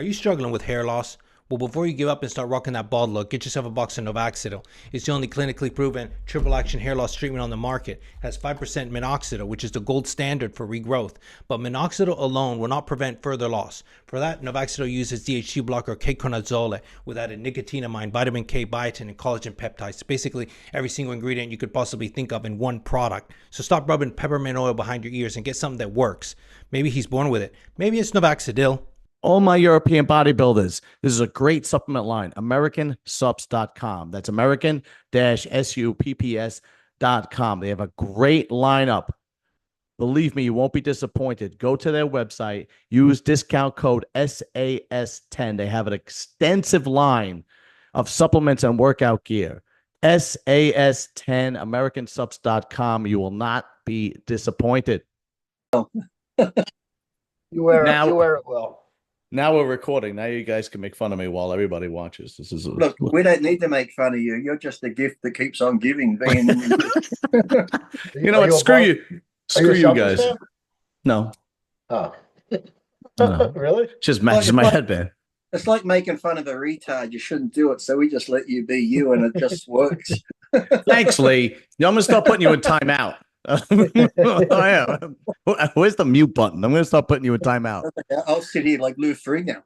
Are you struggling with hair loss? Well, before you give up and start rocking that bald look, get yourself a box of Novaxidil. It's the only clinically proven triple action hair loss treatment on the market. It has 5% minoxidil, which is the gold standard for regrowth. But minoxidil alone will not prevent further loss. For that, Novaxidil uses DHT blocker ketoconazole with added nicotinamide, vitamin K, biotin, and collagen peptides. Basically, every single ingredient you could possibly think of in one product. So stop rubbing peppermint oil behind your ears and get something that works. Maybe he's born with it. Maybe it's Novaxidil. All my European bodybuilders, this is a great supplement line, americansupps.com. That's American-supps.com. They have a great lineup. Believe me, you won't be disappointed. Go to their website, use discount code SAS10. They have an extensive line of supplements and workout gear. SAS10, americansupps.com. You will not be disappointed. You wear it well. Now we're recording. Now you guys can make fun of me while everybody watches. This is Look, we don't need to make fun of you. You're just a gift that keeps on giving. Being you know what? Screw you. Screw you guys. Fan? No. Oh. No. Really? Just matches my headband. It's like making fun of a retard. You shouldn't do it. So we just let you be you and it just works. Thanks, Lee. I'm going to start putting you in timeout. I am. Where's the mute button? I'm going to start putting you in timeout. I'll sit here like Lou Ferrigno.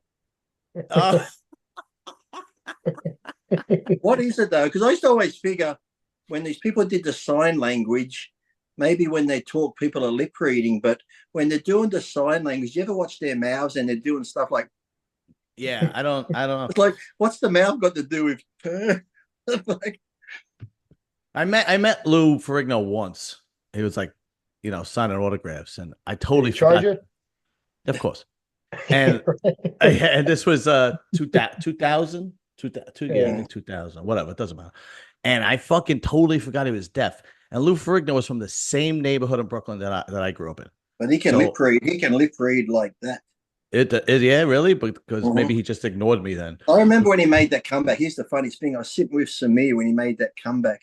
What is it though? Because I used to always figure when these people did the sign language, maybe when they talk, people are lip reading, but when they're doing the sign language, you ever watch their mouths and they're doing stuff like, yeah, I don't know. It's like, what's the mouth got to do with like, I met Lou Ferrigno once. He was like, signing autographs, and I totally charge you? Of course. And and this was 2000, whatever, it doesn't matter. And I fucking totally forgot he was deaf. And Lou Ferrigno was from the same neighborhood in Brooklyn that I grew up in. But he can lip read. He can lip read like that. Yeah, really? Because maybe he just ignored me then. I remember when he made that comeback. Here's the funniest thing. I was sitting with Samir when he made that comeback.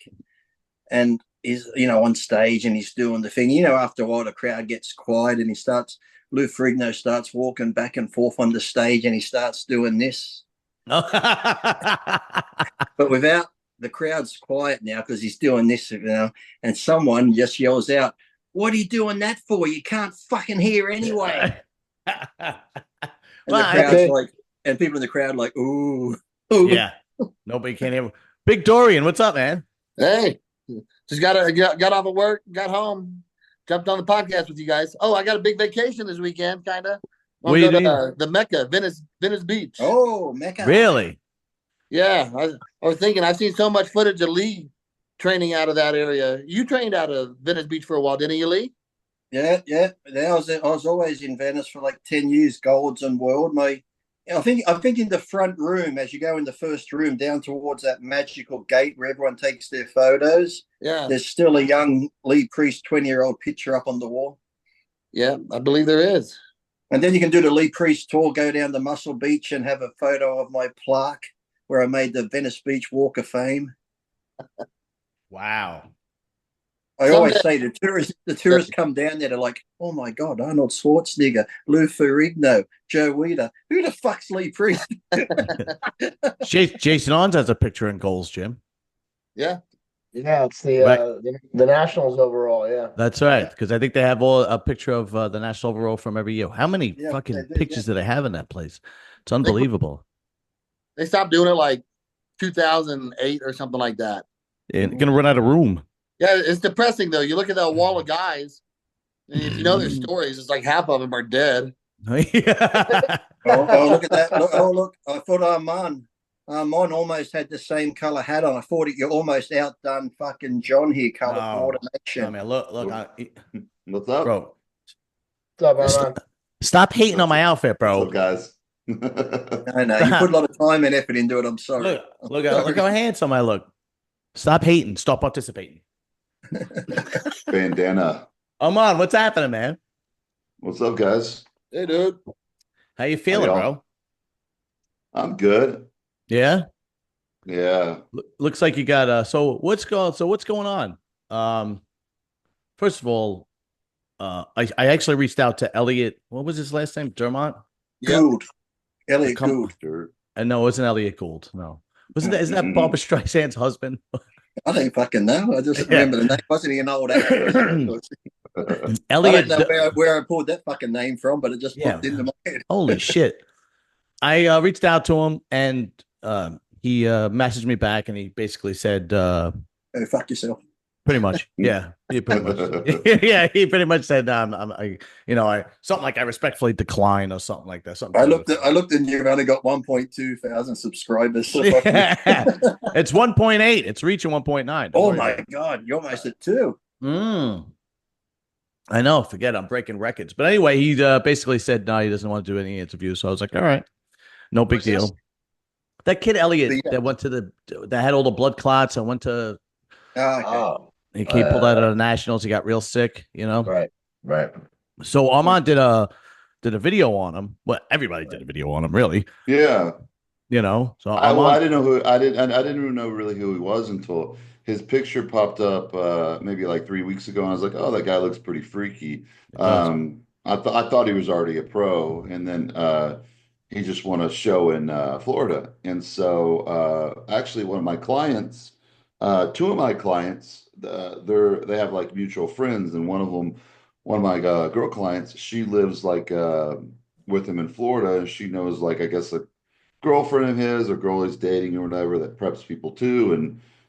And he's, on stage and he's doing the thing. After a while, the crowd gets quiet and Lou Ferrigno starts walking back and forth on the stage and he starts doing this. But without, the crowd's quiet now because he's doing this, and someone just yells out, "What are you doing that for? You can't fucking hear anyway." And the crowd's like, and people in the crowd like, ooh. Yeah. Nobody can hear. Big Dorian, what's up, man? Hey. Just got off of work, got home, jumped on the podcast with you guys. Oh, I got a big vacation this weekend, kind of. Where you doing? The Mecca, Venice Beach. Oh, Mecca. Really? Yeah. I was thinking, I've seen so much footage of Lee training out of that area. You trained out of Venice Beach for a while, didn't you, Lee? Yeah. I was always in Venice for like 10 years, Golds and World. I think in the front room, as you go in the first room down towards that magical gate where everyone takes their photos. Yeah. There's still a young Lee Priest 20-year-old picture up on the wall. Yeah, I believe there is. And then you can do the Lee Priest tour, go down to Muscle Beach and have a photo of my plaque where I made the Venice Beach Walk of Fame. Wow. I always say the tourists come down there, they're like, oh my God, Arnold Schwarzenegger, Lou Ferrigno, Joe Weider. Who the fuck's Lee Priest? Jason Owens has a picture in goals, Jim. Yeah. Yeah, it's the Nationals overall, yeah. That's right, because I think they have a picture of the national overall from every year. How many fucking pictures do they have in that place? It's unbelievable. They stopped doing it like 2008 or something like that. You're going to run out of room. Yeah, it's depressing, though. You look at that wall of guys, and if you know their stories, it's like half of them are dead. Oh, look at that. Look. I thought Armand almost had the same color hat on. I thought you almost outdone fucking John here, color coordination. I mean, look. What's up? Bro. What's up, Armand? Stop hating on my outfit, bro. What's up, guys? I know. You put a lot of time and effort into it. I'm sorry. Look how handsome I look. Stop hating. Stop participating. Bandana. Armand, what's happening, man? What's up, guys? Hey, dude. How you feeling, bro? I'm good. Yeah? Yeah. Looks like you got so what's going on? First of all, I actually reached out to Elliott. What was his last name? Dermond? Good. Elliot Come, Gould. no, it wasn't Elliott Gould. No, wasn't that? Isn't that Barbara Streisand's husband? I don't fucking know. I just Yeah. remember the name. Wasn't he an old actor? I don't Elliott. know where I pulled that fucking name from, but it just popped into my head. Holy shit! I reached out to him, and he messaged me back, and he basically said, Oh, fuck yourself. pretty much, yeah, he pretty much, yeah, he pretty much said, something like I respectfully decline or something like that. Something. I looked and you've only got 1.2 thousand subscribers. So It's 1.8. It's reaching 1.9. Oh my god, you're almost at 2. I know. Forget I'm breaking records. But anyway, he basically said no, he doesn't want to do any interviews. So I was like, all right, no big deal. This? That kid Elliot that went to that had all the blood clots and went to. Okay. He pulled out of the nationals. He got real sick. Right. So Armand did a video on him. Well, everybody did a video on him, really. Yeah. So I didn't know who I didn't even know really who he was until his picture popped up maybe like 3 weeks ago, and I was like, oh, that guy looks pretty freaky. I thought he was already a pro, and then he just won a show in Florida. And so actually one of my clients, two of my clients, they have like mutual friends, and one of my girl clients, she lives like with him in Florida, and she knows like I guess a girlfriend of his or girl he's dating or whatever that preps people too,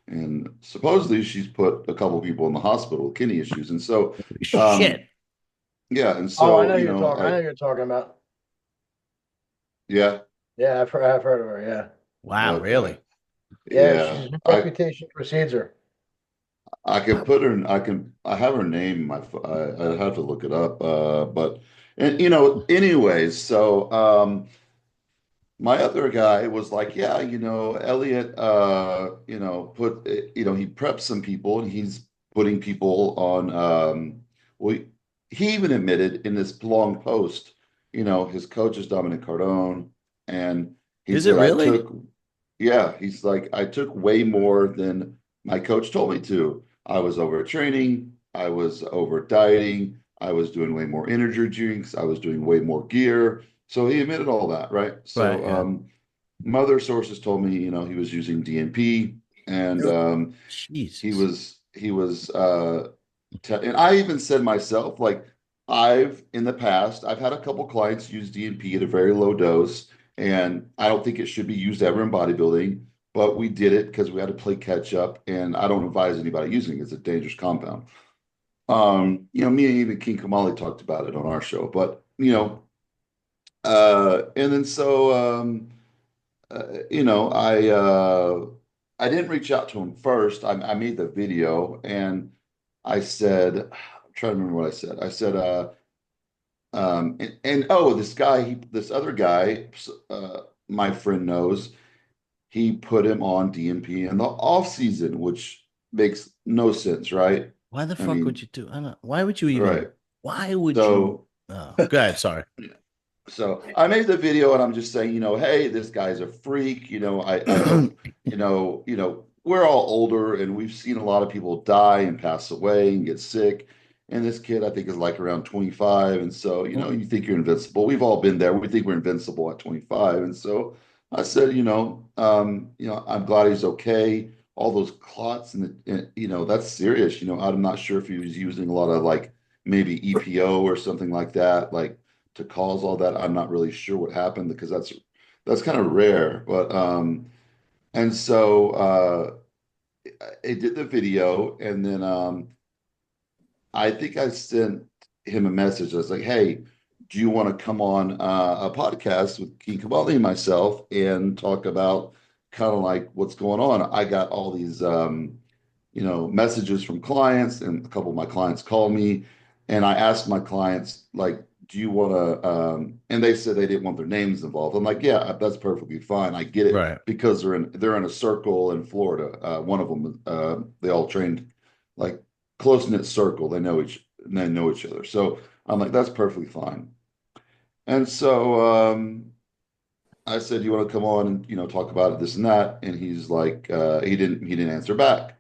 and supposedly she's put a couple people in the hospital with kidney issues, and so shit. Yeah, and so I know you're talking about. Yeah. Yeah, I've heard of her. Yeah. Wow, Okay. really? Yeah, she's reputation precedes her. I can put her. I have her name. I have to look it up. Anyways. So my other guy was like, yeah, Elliot, he preps some people, and he's putting people on. Well, he even admitted in this long post, his coach is Dominic Cardone, and he Is said, it really? he's like, I took way more than my coach told me to. I was overtraining. I was over dieting. I was doing way more energy drinks. I was doing way more gear. So he admitted all that, right? So Right, yeah. my other sources told me, he was using DNP, and Jesus. he was and I even said myself, like, in the past, I've had a couple clients use DNP at a very low dose, and I don't think it should be used ever in bodybuilding, but we did it because we had to play catch up, and I don't advise anybody using it. It's a dangerous compound. Me and even King Kamali talked about it on our show, but and then so I didn't reach out to him first. I made the video, and I said, I'm trying to remember what I said. I said, this other guy, my friend knows, he put him on DNP in the off season, which makes no sense, right? Why the fuck would you do? I don't know. Why would you even? Right. Why would you? Oh, go ahead. Sorry. So I made the video, and I'm just saying, hey, this guy's a freak. I we're all older, and we've seen a lot of people die and pass away and get sick. And this kid, I think, is like around 25. And so, you think you're invincible. We've all been there. We think we're invincible at 25. And so I said, I'm glad he's okay. All those clots, and that's serious. I'm not sure if he was using a lot of like maybe EPO or something like that, like to cause all that. I'm not really sure what happened, because that's kind of rare. But and so I did the video, and then I think I sent him a message. I was like, hey, do you want to come on a podcast with King Kamali and myself and talk about kind of like what's going on? I got all these messages from clients, and a couple of my clients called me, and I asked my clients, like, do you want to and they said they didn't want their names involved. I'm like, yeah, that's perfectly fine. I get it. Right. Because they're in a circle in Florida. One of them, they all trained like close-knit circle. They know each other. So I'm like, that's perfectly fine. And so I said, you want to come on and talk about it, this and that? And he's like, he didn't answer back.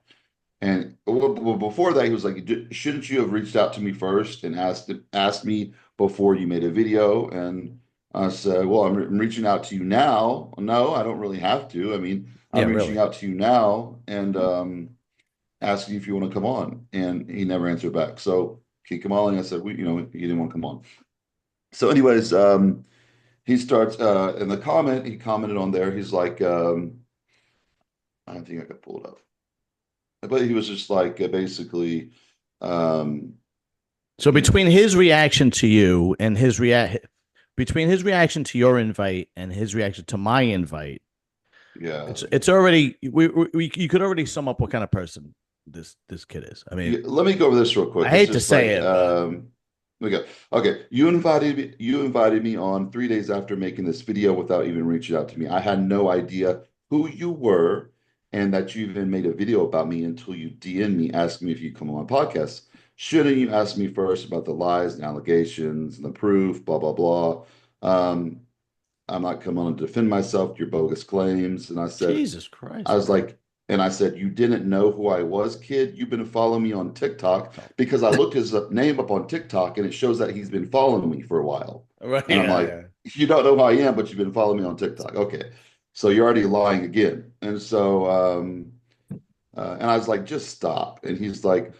And well, before that, he was like, shouldn't you have reached out to me first and asked me before you made a video? And I said, well, I'm reaching out to you now. No, I don't really have to. I mean, Yeah, I'm reaching really. out to you now and asking if you want to come on. And he never answered back. So can you come on? And I said, he didn't want to come on. So anyways, he starts in the comment, he commented on there. He's like, I don't think I could pull it up. But he was just like basically So between his reaction to you and between his reaction to your invite and his reaction to my invite, yeah. it's already you could already sum up what kind of person this kid is. I mean, Let me go over this real quick. I hate to say it, but we go. Okay, you invited me on 3 days after making this video without even reaching out to me. I had no idea who you were and that you even made a video about me until you DM'd me asking me if you come on my podcast. Shouldn't you ask me first about the lies and allegations and the proof, blah, blah, blah. I'm not coming on to defend myself, your bogus claims. And I said, Jesus Christ. I was like, and I said, you didn't know who I was, kid. You've been following me on TikTok because I looked his name up on TikTok and it shows that he's been following me for a while. Right. And I'm like, you don't know who I am, but you've been following me on TikTok. Okay. So you're already lying again. And so, and I was like, just stop. And he's like,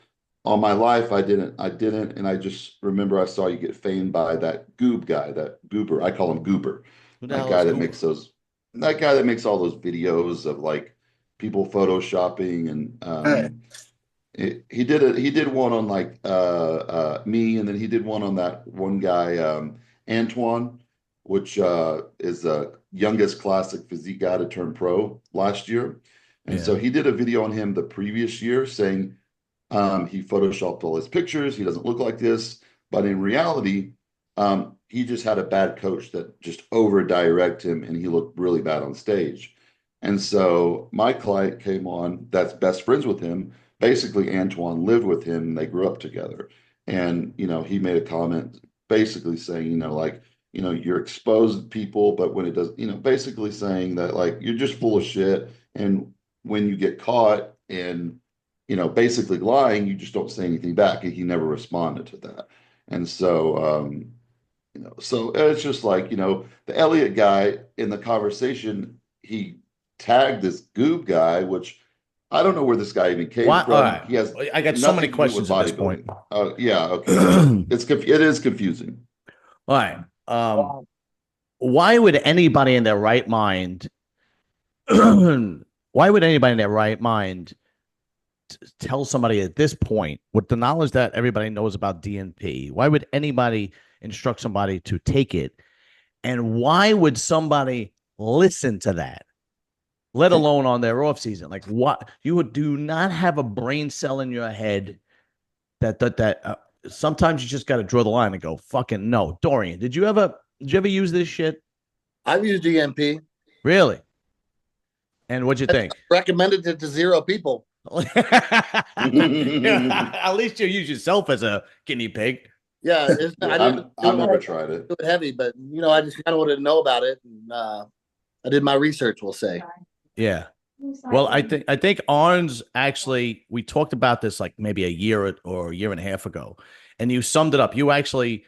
all my life, I didn't. And I just remember I saw you get famed by that goob guy, that goober. I call him goober. Who the That hell guy is that Goober? makes that guy that makes all those videos of like people photoshopping and he did one on like me, and then he did one on that one guy Antoine, which is the youngest classic physique guy to turn pro last year. And so he did a video on him the previous year saying he photoshopped all his pictures, he doesn't look like this, but in reality he just had a bad coach that just over direct him and he looked really bad on stage. And so my client came on that's best friends with him. Basically, Antoine lived with him and they grew up together. And, he made a comment basically saying, like, you're exposed people, but when it does, basically saying that like you're just full of shit. And when you get caught and, basically lying, you just don't say anything back. He never responded to that. And so, so it's just like, the Elliott guy in the conversation, he tagged this goob guy, which I don't know where this guy even came What? from. All right. He has I got so many nothing to do with questions at this point. bodybuilding. Yeah, okay. It is confusing. All right. Why would anybody in their right mind tell somebody at this point, with the knowledge that everybody knows about DNP, why would anybody instruct somebody to take it? And why would somebody listen to that, let alone on their off season? Like, what? You do not have a brain cell in your head that sometimes you just got to draw the line and go, fucking no. Dorian, did you ever use this shit? I've used DNP. Really? And what'd you think? Recommended it to 0 people. Yeah, at least you use yourself as a guinea pig. Yeah, I've never tried it. Do it heavy, but I just kind of wanted to know about it, and I did my research. We'll say. Yeah. Well, I think Arns actually, we talked about this like maybe a year or a year and a half ago, and you summed it up. You actually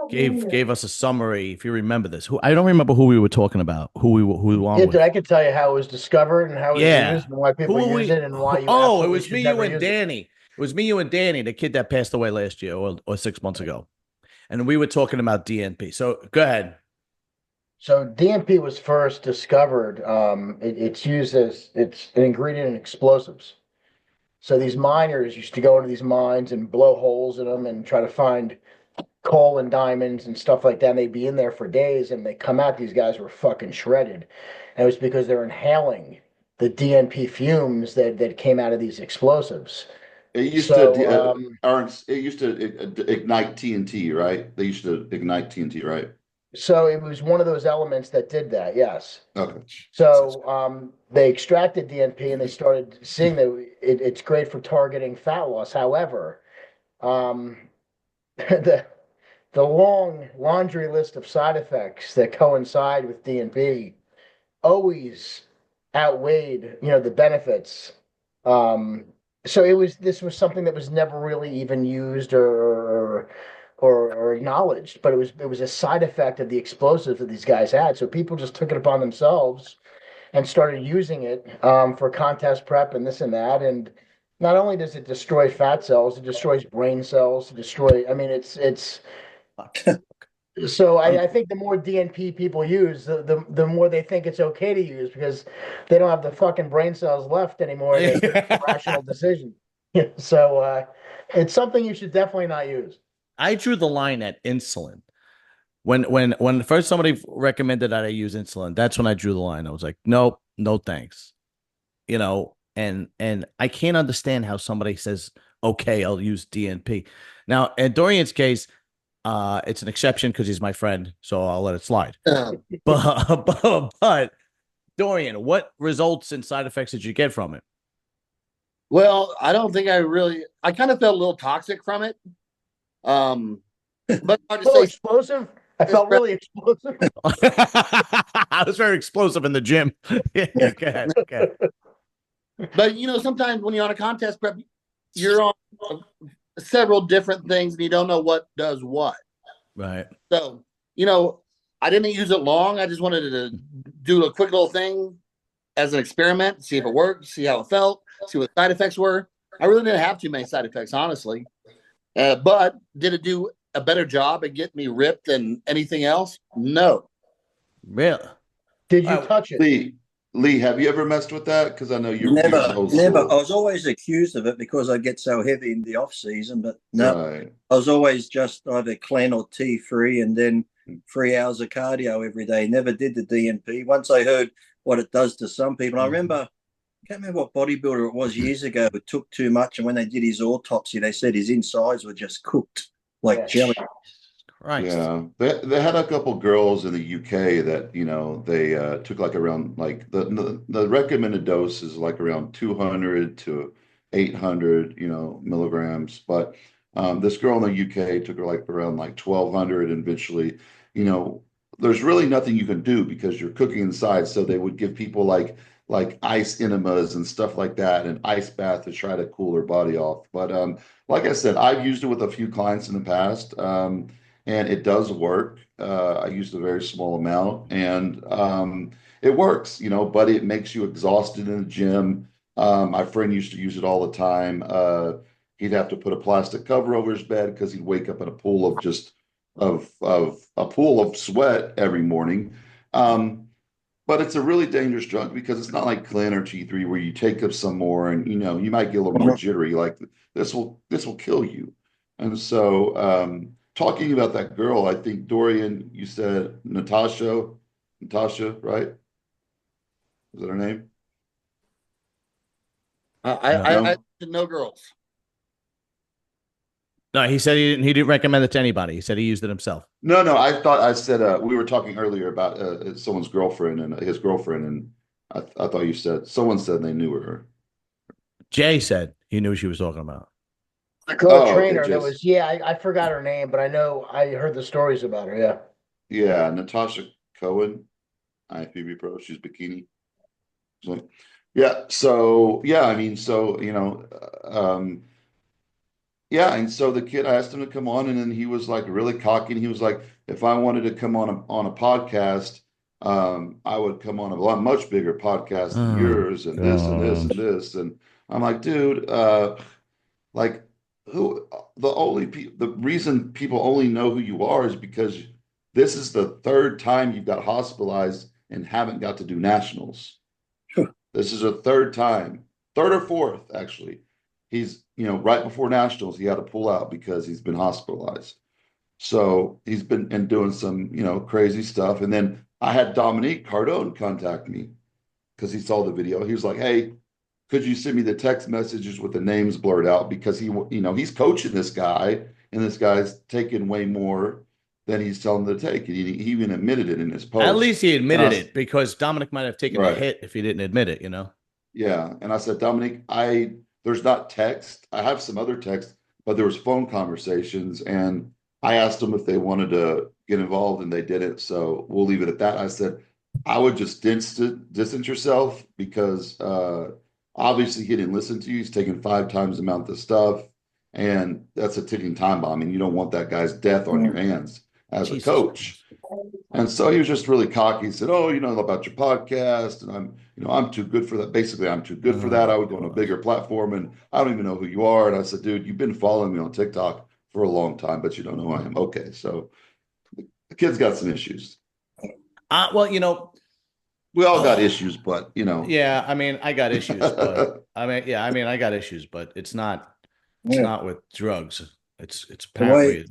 gave us a summary, if you remember this. I don't remember who we were talking about, who we were with. I could tell you how it was discovered and how it was used and why people use it and why you. Oh, it was me, you, and Danny. It was me, you, and Danny, the kid that passed away last year or 6 months ago, and we were talking about DNP. So go ahead. So DNP was first discovered. It's used as it's an ingredient in explosives. So these miners used to go into these mines and blow holes in them and try to find coal and diamonds and stuff like that. And they'd be in there for days, and they come out. These guys were fucking shredded, and it was because they're inhaling the DNP fumes that came out of these explosives. It used to ignite TNT, right? They used to ignite TNT, right? So it was one of those elements that did that, yes. Okay. So they extracted DNP and they started seeing that it's great for targeting fat loss. However, the long laundry list of side effects that coincide with DNP always outweighed, the benefits. So this was something that was never really even used or or acknowledged, but it was a side effect of the explosives that these guys had. So people just took it upon themselves and started using it for contest prep and this and that. And not only does it destroy fat cells, it destroys brain cells. I mean, it's. So I think the more DNP people use, the more they think it's okay to use because they don't have the fucking brain cells left anymore to make a rational decision. So it's something you should definitely not use. I drew the line at insulin. When first somebody recommended that I use insulin, that's when I drew the line. I was like, nope, no thanks. You know, and I can't understand how somebody says, okay, I'll use DNP. Now, in Dorian's case, it's an exception because he's my friend, so I'll let it slide. But Dorian, what results and side effects did you get from it? Well, I don't think I kind of felt a little toxic from it. But hard to say. Explosive. I felt really explosive. I was very explosive in the gym. Okay. But sometimes when you're on a contest prep, you're on several different things and you don't know what does what. Right. So, I didn't use it long. I just wanted to do a quick little thing as an experiment, see if it worked, see how it felt, see what the side effects were. I really didn't have too many side effects, honestly. But did it do a better job at getting me ripped than anything else? No. Really? Did you touch it? Lee, have you ever messed with that? Because I know you're never. I was always accused of it because I get so heavy in the off season, but no, Right. I was always just either clean or tea free, and then 3 hours of cardio every day. Never did the DNP. Once I heard what it does to some people, I remember. I can't remember what bodybuilder it was years ago, but took too much, and when they did his autopsy, they said his insides were just cooked like jelly. Christ. Yeah, they had a couple girls in the UK that they took like around like the recommended dose is like around 200 to 800 milligrams, but this girl in the UK took her like around like 1200, and eventually there's really nothing you can do because you're cooking inside, so they would give people like ice enemas and stuff like that, and ice bath to try to cool their body off. But like I said, I've used it with a few clients in the past. And it does work. I used a very small amount, and it works, but it makes you exhausted in the gym. My friend used to use it all the time. He'd have to put a plastic cover over his bed because he'd wake up in a pool of a pool of sweat every morning. But it's a really dangerous drug because it's not like Clin or T3 where you take up some more and you might get a little more jittery. Like this will kill you. And so talking about that girl, I think Dorian, you said Natasha, right? Is that her name? I no girls. No, he said he didn't recommend it to anybody. He said he used it himself. No, I thought I said we were talking earlier about someone's girlfriend and his girlfriend, and I thought you said someone said they knew her. Jay said he knew she was talking about. The girl trainer okay, that was, I forgot her name, but I know I heard the stories about her. Yeah. Yeah, Natasha Cohen, IFBB Pro. She's bikini. So, yeah. So yeah, I mean, so yeah, and so the kid, I asked him to come on, and then he was like really cocky, and he was like, if I wanted to come on a podcast, I would come on a much bigger podcast than yours, and this and this and this, and I'm like, dude, like. The reason people only know who you are is because this is the third time you've got hospitalized and haven't got to do nationals. This is a third or fourth, actually. He's, right before nationals, he had to pull out because he's been hospitalized. So he's been doing some, crazy stuff. And then I had Dominique Cardone contact me because he saw the video. He was like, hey, could you send me the text messages with the names blurred out? Because he's coaching this guy, and this guy's taking way more than he's telling him to take. And he even admitted it in his post. At least he admitted it, because Dominic might have taken a hit if he didn't admit it, Yeah. And I said, Dominic, there's not text. I have some other text, but there was phone conversations, and I asked them if they wanted to get involved, and they didn't. So we'll leave it at that. I said, I would just distance yourself because, obviously, he didn't listen to you. He's taking 5 times the amount of stuff. And that's a ticking time bomb. And you don't want that guy's death on your hands as a Jesus coach. And so he was just really cocky. He said, "Oh, you know about your podcast, and I'm too good for that. Basically, I'm too good for that. I would go on a bigger platform, and I don't even know who you are." And I said, "Dude, you've been following me on TikTok for a long time, but you don't know who I am." Okay, so the kid's got some issues. Well, you know, We all got issues, but yeah, I mean, I got issues, but I got issues, but it's not Yeah. with drugs. It's The apparently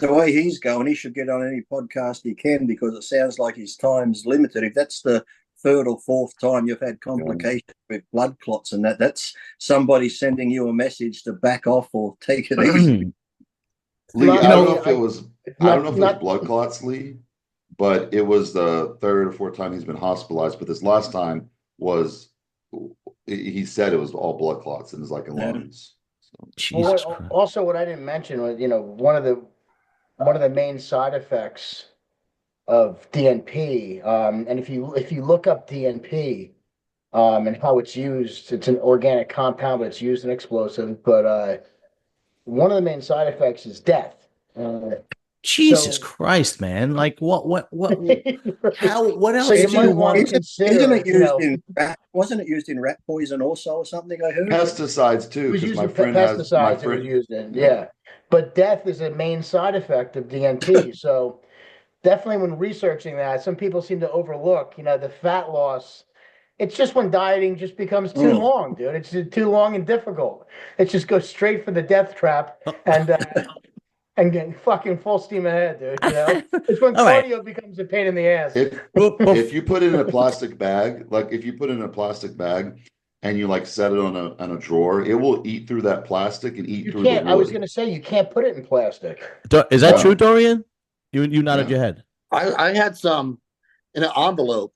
way he's going, he should get on any podcast he can, because it sounds like his time's limited. If that's the third or fourth time you've had complications with blood clots and that's somebody sending you a message to back off or take it easy. Lee, Not- I don't know I- if it was I don't know if it was blood clots, Lee, but it was the third or fourth time he's been hospitalized. But this last time was, he said it was all blood clots in his lungs. So, Jesus Well, Christ. also, what I didn't mention was, one of the main side effects of DNP, and if you look up DNP, and how it's used, it's an organic compound, but it's used in explosive. But one of the main side effects is death. Jesus So- Christ, man! Like what how? What else So you do might you want want? to consider, Isn't it used in rat? Wasn't it used in rat poison also, or something? I heard. pesticides It too, was because used my in friend has my pesticides. It was friend. used in, yeah. But death is a main side effect of DNP. So definitely, when researching that, some people seem to overlook, the fat loss. It's just when dieting just becomes too long, dude. It's just too long and difficult. It just goes straight for the death trap and get fucking full steam ahead, dude. It's when All right. cardio becomes a pain in the ass. If you put it in a plastic bag, if you put it in a plastic bag and you set it on a drawer, it will eat through that plastic and eat You through the can't. wood. I was gonna say you can't put it in plastic. Is that Yeah. true, Dorian? You nodded Yeah. your head. I had some in an envelope,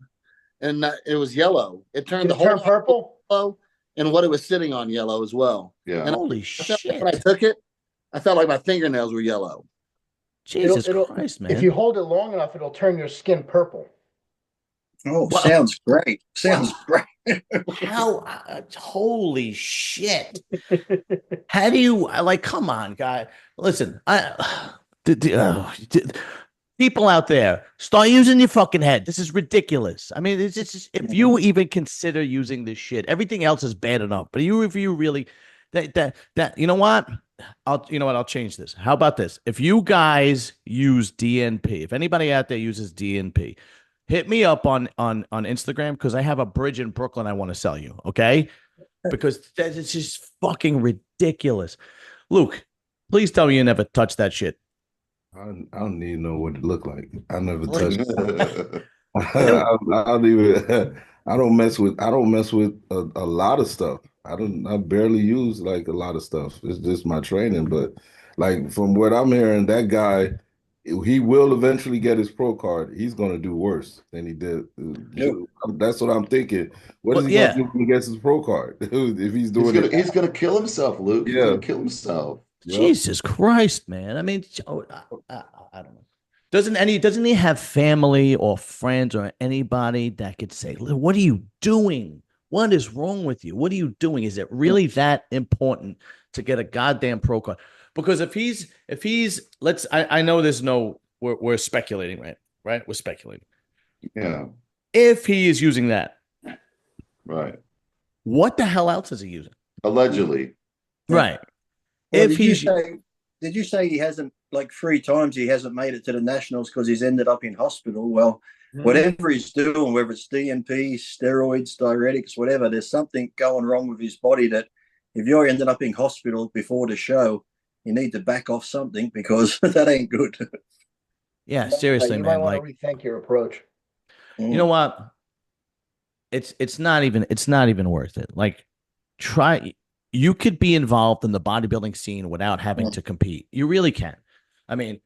and it was yellow. It turned Did the it turn whole purple? yellow, and what it was sitting on yellow as well. Yeah. And Holy I felt like shit! when I took it, I felt like my fingernails were yellow. Jesus It'll- Christ, man! If you hold it long enough, it'll turn your skin purple. Oh, Wow. sounds great. Sounds great. How? Holy shit! How do you come on, guy? Listen, people out there, start using your fucking head. This is ridiculous. I mean, it's just, if you even consider using this shit, everything else is bad enough. But if you really, you know what? I'll change this. How about this? If you guys use DNP, if anybody out there uses DNP, hit me up on Instagram, because I have a bridge in Brooklyn I want to sell you. Okay, because it's just fucking ridiculous. Luke, please tell me you never touched that shit. I don't even know what it looked like. I never touched it. Yeah. I don't even. I don't mess with. I don't mess with a lot of stuff. I barely use a lot of stuff. It's just my training. But from what I'm hearing, that guy, he will eventually get his pro card. He's going to do worse than he did. Yep. That's what I'm thinking. What is Well, he going yeah. to do when he gets his pro card? If he's doing He's gonna kill himself, Luke. He's Yeah. gonna kill himself. Yep. Jesus Christ, man! I mean, I don't know. Doesn't he have family or friends or anybody that could say, "What are you doing? What is wrong with you? What are you doing? Is it really that important to get a goddamn pro card?" Because if he's I know there's no, we're speculating, right? We're speculating. Yeah. If he is using that, Right. what the hell else is he using? Allegedly. Right. Well, If he's did you say he hasn't, 3 times he hasn't made it to the nationals because he's ended up in hospital? Well, whatever he's doing, whether it's DNP, steroids, diuretics, whatever, there's something going wrong with his body that if you're ended up in hospital before the show, you need to back off something, because that ain't good. Yeah, seriously, You might man. want to rethink your approach. You know what? It's not even worth it. You could be involved in the bodybuilding scene without having to compete. You really can. I mean,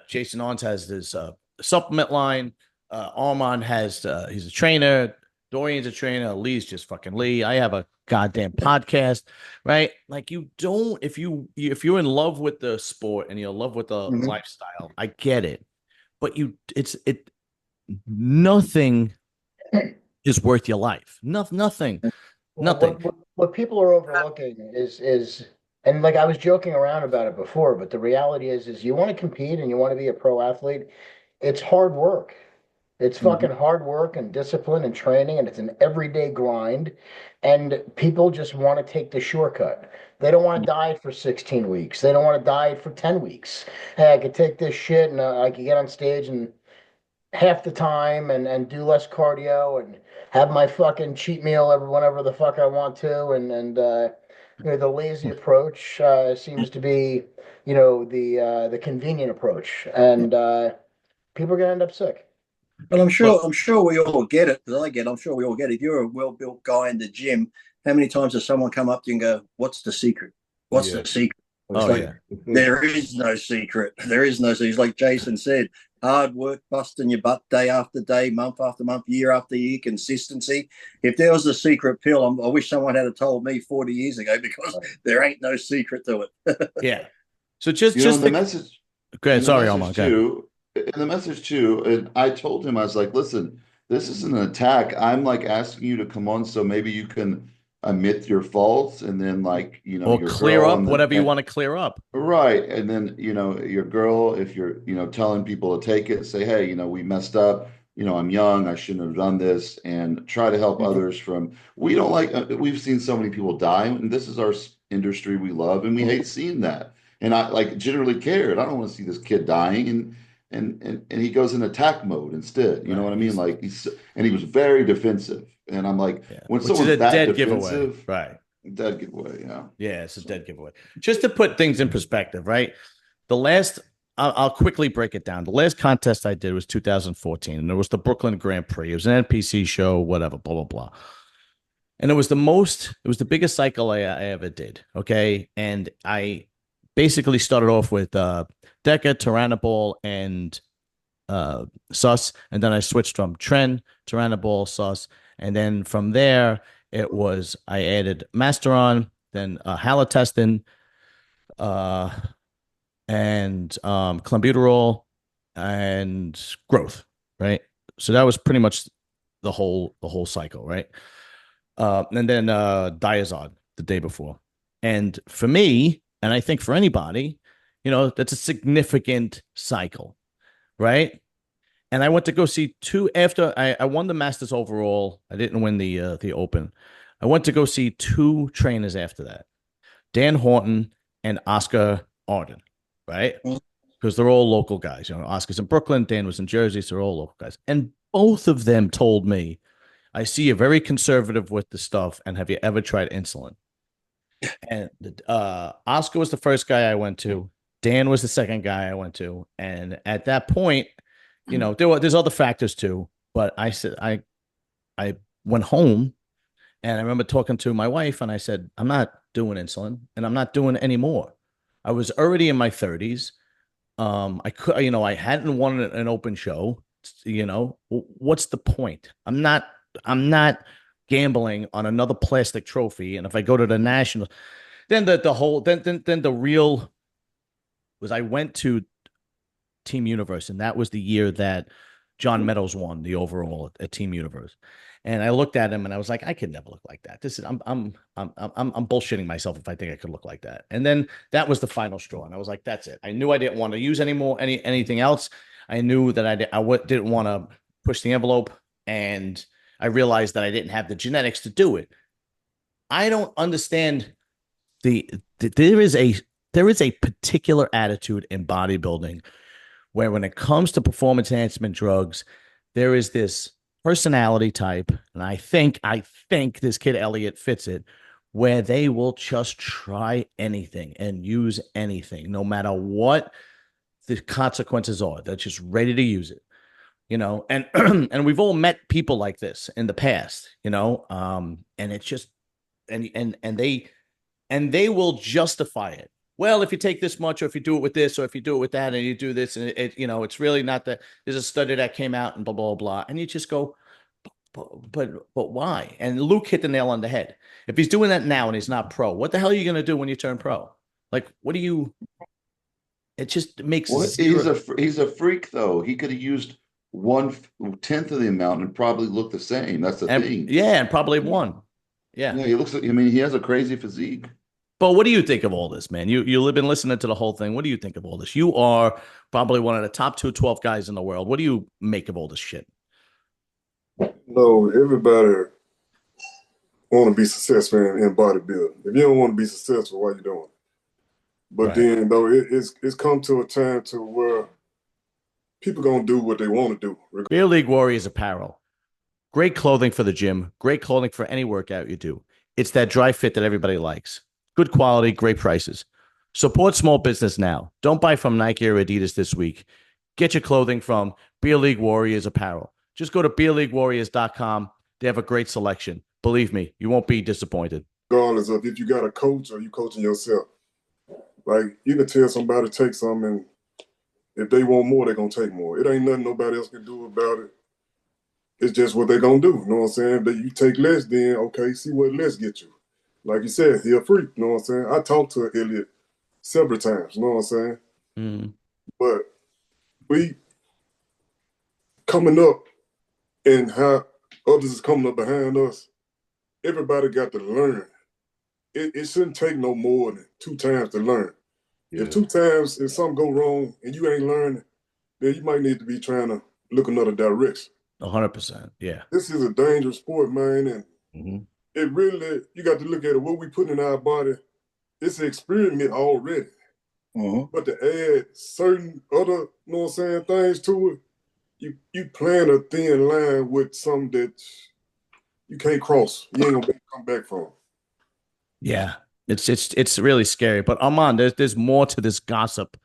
Jason Owens has this supplement line. Armand has he's a trainer. Dorian's a trainer. Lee's just fucking Lee. I have a goddamn podcast, right? If you're in love with the sport and you're in love with the lifestyle, I get it. But nothing is worth your life. Nothing. Well, Nothing. What people are overlooking is And like I was joking around about it before, but the reality is you want to compete and you want to be a pro athlete, it's hard work. It's Mhm. fucking hard work and discipline and training, and it's an everyday grind. And people just want to take the shortcut. They don't want to diet for 16 weeks. They don't want to diet for 10 weeks. Hey, I could take this shit and I could get on stage and half the time and do less cardio and have my fucking cheat meal every whenever the fuck I want to. The lazy approach seems to be, the convenient approach. And people are gonna end up sick. But But I'm sure we all get it because I'm sure we all get it. If you're a well built guy in the gym, how many times has someone come up to you and go, "What's the secret? What's Yeah. the secret?" It's oh like yeah, there is no secret. There is no secret. It's like Jason said, hard work, busting your butt day after day, month after month, year after year, consistency. If there was a secret pill, I wish someone had told me 40 years ago because there ain't no secret to it. yeah. So You know, just the to, message go ahead. and the Sorry, Omar. message Go ahead. too, and the message too, and I told him, I was like, listen, this isn't an attack. I'm like asking you to come on so maybe you can admit your faults and then like, Or your clear girl up and the whatever you want to clear up. right. And then, your girl, if you're, telling people to take it, say, hey, we messed up. I'm young. I shouldn't have done this and try to help others from, we don't like, we've seen so many people die and this is our industry we love and we hate seeing that. And I like generally cared. I don't want to see this kid dying and he goes in attack mode instead. You know Right. what I mean? Like and he was very defensive. And I'm like, Yeah. when Which is a someone's that dead giveaway. defensive, Right. dead giveaway, yeah. Yeah, it's a So, dead giveaway. Just to put things in perspective, right? The last, I'll quickly break it down. The last contest I did was 2014, and it was the Brooklyn Grand Prix. It was an NPC show, whatever, blah, blah, blah. And it was the biggest cycle I ever did. Okay. And I basically started off with Deca, Tyrannoball, and Sus. And then I switched from Tren, Tyrannoball, Sus. And then from there, I added Masteron, then Halotestin, uh, and clenbuterol and growth, right? So that was pretty much the whole cycle, right? And then Diazod the day before. And for me, and I think for anybody, that's a significant cycle, right? And I went to go see two after I won the Masters overall. I didn't win the Open. I went to go see two trainers after that, Dan Horton and Oscar Arden, right? Because they're all local guys. Oscar's in Brooklyn, Dan was in Jersey, so they're all local guys. And both of them told me, I see you're very conservative with the stuff, and have you ever tried insulin? And Oscar was the first guy I went to. Dan was the second guy I went to. And at that point, there's other factors too. But I said I went home and I remember talking to my wife and I said, I'm not doing insulin and I'm not doing it anymore. I was already in my 30s. I could, I hadn't won an open show. What's the point? I'm not gambling on another plastic trophy. And if I go to the national, then the real was I went to Team Universe, and that was the year that John Meadows won the overall at Team Universe. And I looked at him and I was like, I could never look like that. I'm bullshitting myself if I think I could look like that. And then that was the final straw. And I was like, that's it. I knew I didn't want to use anything else. I knew that I didn't want to push the envelope. And I realized that I didn't have the genetics to do it. I don't understand there is a particular attitude in bodybuilding where when it comes to performance enhancement drugs, there is this personality type, and I think this kid Elliott fits it, where they will just try anything and use anything, no matter what the consequences are. They're just ready to use it, and and we've all met people like this in the past, and it's just and they will justify it. Well, if you take this much, or if you do it with this, or if you do it with that, and you do this, and it's really not that. There's a study that came out, and blah blah blah, and you just go, but why? And Luke hit the nail on the head. If he's doing that now and he's not pro, what the hell are you going to do when you turn pro? Like, what do you? It just makes zero. he's a freak though. He could have used 1/10 of the amount and probably look the same. That's the thing. Yeah, and probably won. Yeah. Yeah, he looks like, I mean, he has a crazy physique. But what do you think of all this, man? You've been listening to the whole thing. What do you think of all this? You are probably one of the top 212 guys in the world. What do you make of all this shit? No, everybody want to be successful in bodybuilding. If you don't want to be successful, what you doing? But Right. then though it's come to a time to where people gonna do what they want to do. Beer League Warriors apparel. Great clothing for the gym. Great clothing for any workout you do. It's that dry fit that everybody likes. Good quality, great prices. Support small business now. Don't buy from Nike or Adidas this week. Get your clothing from Beer League Warriors apparel. Just go to beerleaguewarriors.com. They have a great selection. Believe me, you won't be disappointed. Regardless of if you got a coach or you coaching yourself. Like, you can tell somebody to take something, and if they want more, they're going to take more. It ain't nothing nobody else can do about it. It's just what they're going to do. You know what I'm saying? That you take less, then, okay, see what less get you. Like you said, he a freak. You know what I'm saying? I talked to Elliott several times. You know what I'm saying? Mm. But we coming up and how others is coming up behind us, everybody got to learn. It shouldn't take no more than 2 times to learn. Yeah. If 2 times, if something go wrong and you ain't learning, then you might need to be trying to look another direction. 100%. Yeah. This is a dangerous sport, man, and it really, you got to look at it, what we put in our body, it's an experiment already. But to add certain other, you know what I'm saying, things to it, you playing a thin line with something that you can't cross. You ain't gonna be able to come back from. Yeah. It's really scary. But Armand, there's more to this gossip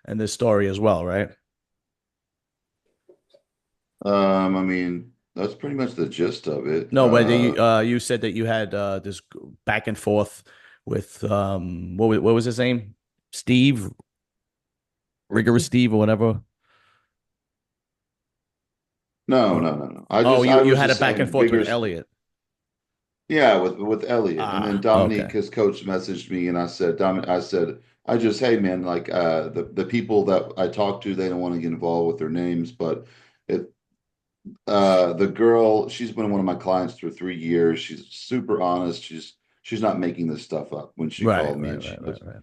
and this story as well, right? I mean, that's pretty much the gist of it. No, but you said that you had this back and forth with what was his name? Steve, Rigorous Steve or whatever. No. You had a back and forth with Elliott. Yeah, with Elliott, and then Dominique, okay. his coach, messaged me, and I said, hey man, like the people that I talked to, they don't want to get involved with their names, but the girl, she's been one of my clients for 3 years. She's super honest. She's not making this stuff up. When she called me,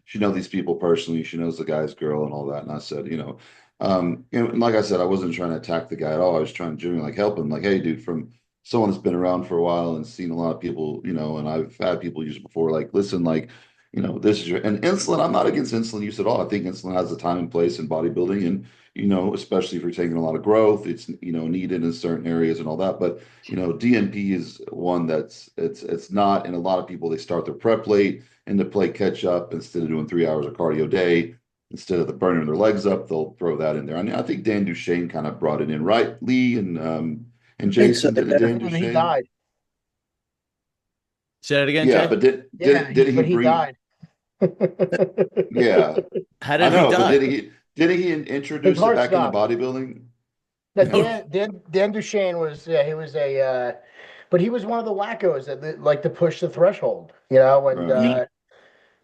she knows these people personally. She knows the guy's girl and all that. And I said, and like I said, I wasn't trying to attack the guy at all. I was trying to genuinely like help him. Like, hey, dude, from someone that's been around for a while and seen a lot of people, and I've had people use it before. Like, listen, like, this is and insulin. I'm not against insulin use at all. I think insulin has a time and place in bodybuilding, and especially if you're taking a lot of growth, it's needed in certain areas and all that. But DNP is one that's it's not, and a lot of people, they start their prep late and to play catch up instead of doing 3 hours of cardio a day. Instead of the burning their legs up, they'll throw that in there. I mean, I think Dan Duchesne kind of brought it in, right? Lee and Jason, did Dan Duchesne? He died. Say that again, yeah, Jay? but did he bring? Died. Yeah, how did he die? But did he introduce it back into bodybuilding? Dan Duchesne was he was but he was one of the wackos that like to push the threshold, and Right.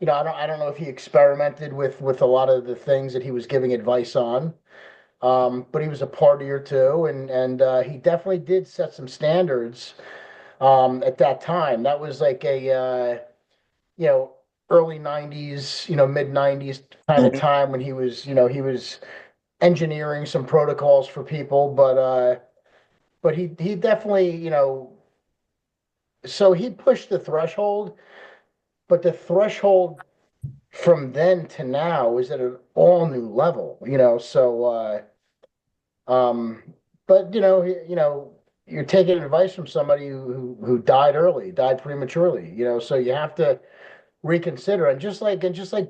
I don't know if he experimented with a lot of the things that he was giving advice on, but he was a partier too, and he definitely did set some standards at that time. That was like a early 90s, mid 90s kind of time when he was engineering some protocols for people, but he definitely, so he pushed the threshold, but the threshold from then to now is at an all new level, so but you're taking advice from somebody who died early, died prematurely, so you have to reconsider. And just like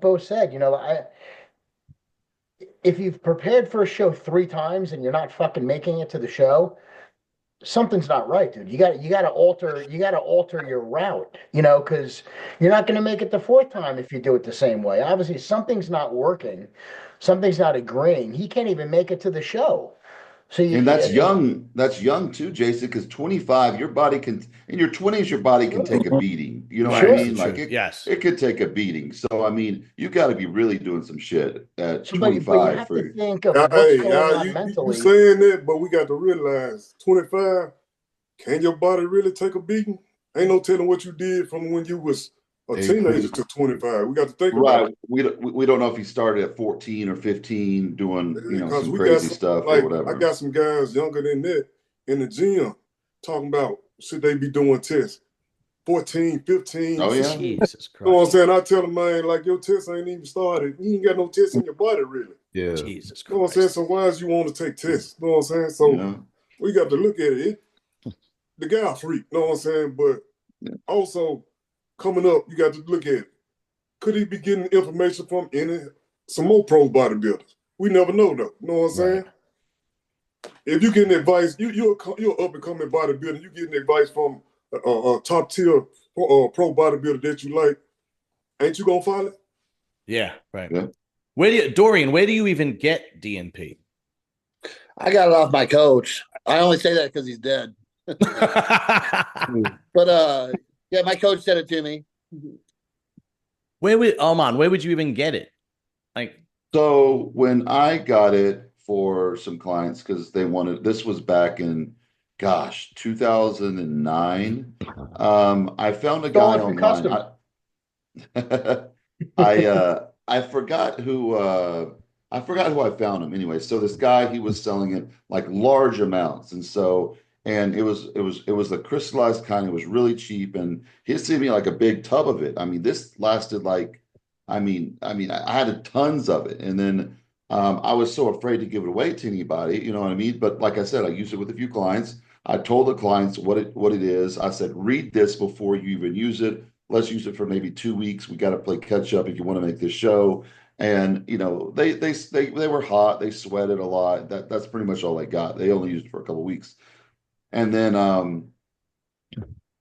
Bo said, if you've prepared for a show 3 times and you're not fucking making it to the show, something's not right, dude. You got to alter your route, because you're not going to make it the 4th time if you do it the same way. Obviously, something's not working, something's not agreeing. He can't even make it to the show. So and that's young. That's young too, Jason. Because 25, your body can. In your 20s, your body can take a beating. You know what I mean? Like it could take a beating. So I mean, you got to be really doing some shit at 25. But you have to think of what's going on mentally. You saying that, but we got to realize 25. Can your body really take a beating? Ain't no telling what you did from when you was a teenager to 25. We got to think about Right. We don't know if he started at 14 or 15 doing, it. you know, Because some we got crazy some, stuff or like, whatever. I got some guys younger than that in the gym talking about should they be doing tests. 14, 15, Oh, yeah. 16. Jesus You know what I'm Christ. saying? I tell them, man, like your test ain't even started. You ain't got no tests in your body, really. Yeah. Jesus You know what I'm saying? Christ. So why is you want to take tests? You know what I'm saying? So Yeah. we got to look at it. The guy a freak, you know what I'm saying? But also coming up, you got to look at it. Could he be getting information from some more pro bodybuilders? We never know though. You know what I'm saying? If you getting advice, you're up and coming bodybuilder, you getting advice from a top tier pro bodybuilder that you like, ain't you gonna follow it? Yeah, right. Yeah. Dorian, where do you even get DNP? I got it off my coach. I only say that because he's dead. But yeah, my coach said it to me. Where would you even get it? Like, So when I got it for some clients, because they wanted, this was back in, gosh, 2009. I found a guy Stolen from online. custom. I forgot who I forgot who I found him anyway. So this guy, he was selling it like large amounts, and so and it was the crystallized kind. It was really cheap, and he sent me like a big tub of it. I mean, this lasted like, I had tons of it, and then I was so afraid to give it away to anybody. You know what I mean? But like I said, I used it with a few clients. I told the clients what it is. I said, read this before you even use it. Let's use it for maybe 2 weeks. We got to play catch up if you want to make this show. And you know, they were hot. They sweated a lot. That's pretty much all they got. They only used it for a couple of weeks. And then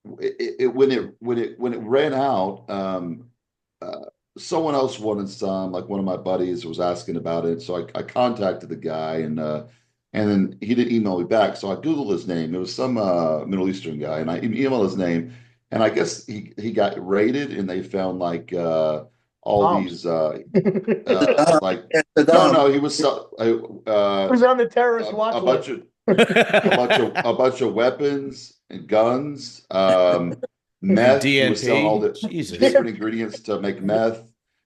when it ran out, uh, someone else wanted some. Like one of my buddies was asking about it, so I contacted the guy, and then he didn't email me back. So I Googled his name. It was some Middle Eastern guy, and I emailed his name. And I guess he got raided, and they found like all Bombs. these Saddam. like Yeah, no Saddam. he was Who's on the terrorist watch a bunch list? of a bunch of weapons and guns, meth. He was selling all the Jesus. different ingredients to make meth.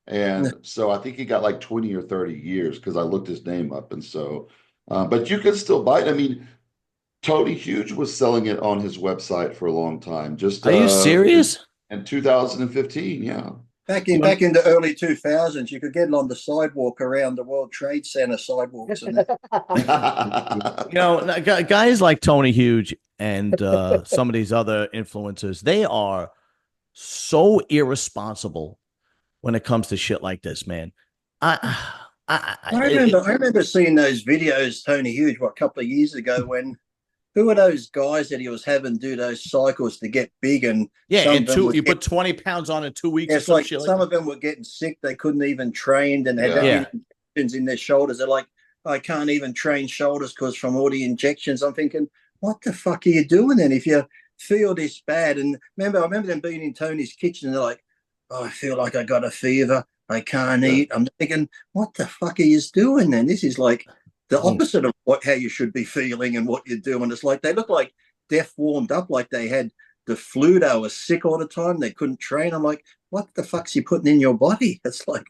And so I think he got like 20 or 30 years because I looked his name up. And so, but you can still buy it. I mean, Tony Huge was selling it on his website for a long time. Just Are you serious? in 2015, yeah. Back in the early 2000s, you could get it on the sidewalk around the World Trade Center sidewalks. And You know, guys like Tony Huge and some of these other influencers, they are so irresponsible when it comes to shit like this, man. I remember seeing those videos, Tony Hughes, a couple of years ago when who were those guys that he was having do those cycles to get big and you put 20 pounds on in 2 weeks. It's like some of them were getting sick. They couldn't even train and had injections in their shoulders. They're like, I can't even train shoulders because from all the injections. I'm thinking, what the fuck are you doing then if you feel this bad? And I remember them being in Tony's kitchen and they're like, oh, I feel like I got a fever. I can't eat. I'm thinking, what the fuck are you doing then? This is like the opposite of how you should be feeling and what you're doing. It's like they look like deaf warmed up, like they had the flu. They were sick all the time. They couldn't train. I'm like, what the fuck's you putting in your body? It's like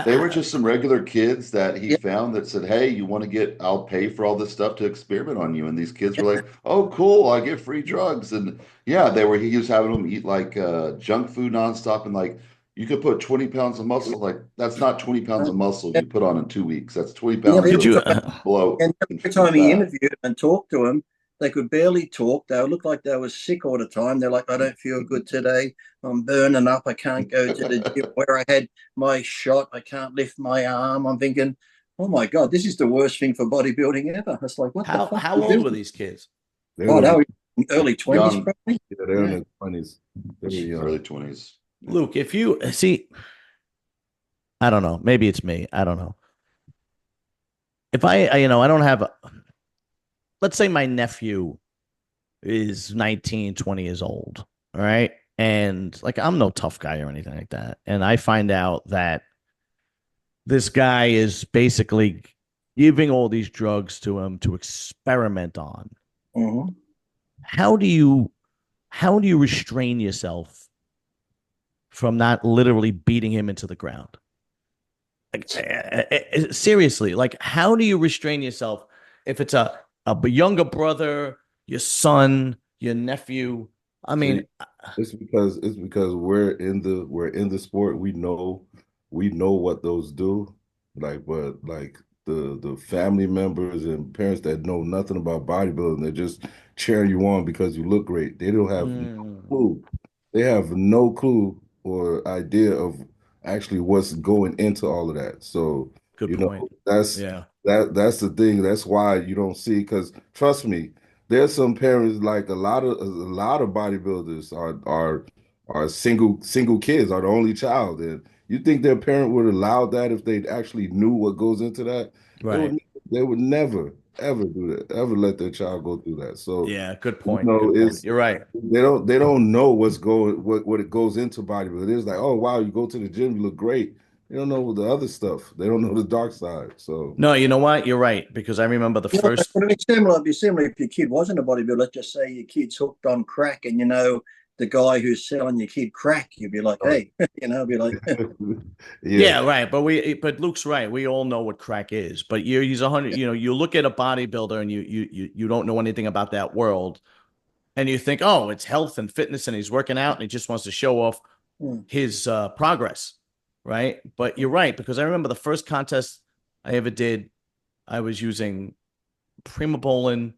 they were just some regular kids that he found that said, hey, you want to I'll pay for all this stuff to experiment on you. And these kids were like, oh, cool, I get free drugs. And yeah, he was having them eat like junk food nonstop. And like, you could put 20 pounds of muscle. Like, that's not 20 pounds of muscle you put on in 2 weeks. That's 20 pounds of bloat. And every time he interviewed and talked to him, they could barely talk. They would look like they were sick all the time. They're like, I don't feel good today. I'm burning up. I can't go to the gym where I had my shot. I can't lift my arm. I'm thinking, oh my God, this is the worst thing for bodybuilding ever. It's like, what the fuck? How old were these kids? They were in early 20s, probably. Yeah, they're in their 20s. Early 20s. Luke, if you see, I don't know. Maybe it's me. I don't know. If I don't have let's say my nephew is 19, 20 years old. All right. And like, I'm no tough guy or anything like that. And I find out that this guy is basically giving all these drugs to him to experiment on. Mm-hmm. How do you restrain yourself from not literally beating him into the ground. Like, seriously, like, how do you restrain yourself if it's a younger brother, your son, your nephew? I mean, it's because we're in the sport. We know what those do. Like, but like the family members and parents that know nothing about bodybuilding, they're just cheering you on because you look great. They don't have no clue. They have no clue or idea of actually what's going into all of that. So, good you point. know, that's Yeah. that's the thing. That's why you don't see, because trust me, there's some parents, like a lot of bodybuilders are single kids, are the only child. And you think their parent would allow that if they actually knew what goes into that? Right. They would never ever do that, ever let their child go through that. So, Yeah. Good you point. know, Good point. it's You're right. they don't know what it goes into bodybuilding. It's like, oh wow, you go to the gym, you look great. They don't know the other stuff. They don't know the dark side. So No, you know what? You're right, because I remember the You know, first. it'd be similar if your kid wasn't a bodybuilder. Let's just say your kid's hooked on crack, and the guy who's selling your kid crack. You'd be like, hey, be like, yeah. Yeah, right. But Luke's right. We all know what crack is. But he's 100. You know, you look at a bodybuilder and you don't know anything about that world, and you think, oh, it's health and fitness, and he's working out, and he just wants to show off his progress, right? But you're right, because I remember the first contest I ever did, I was using Primobolan.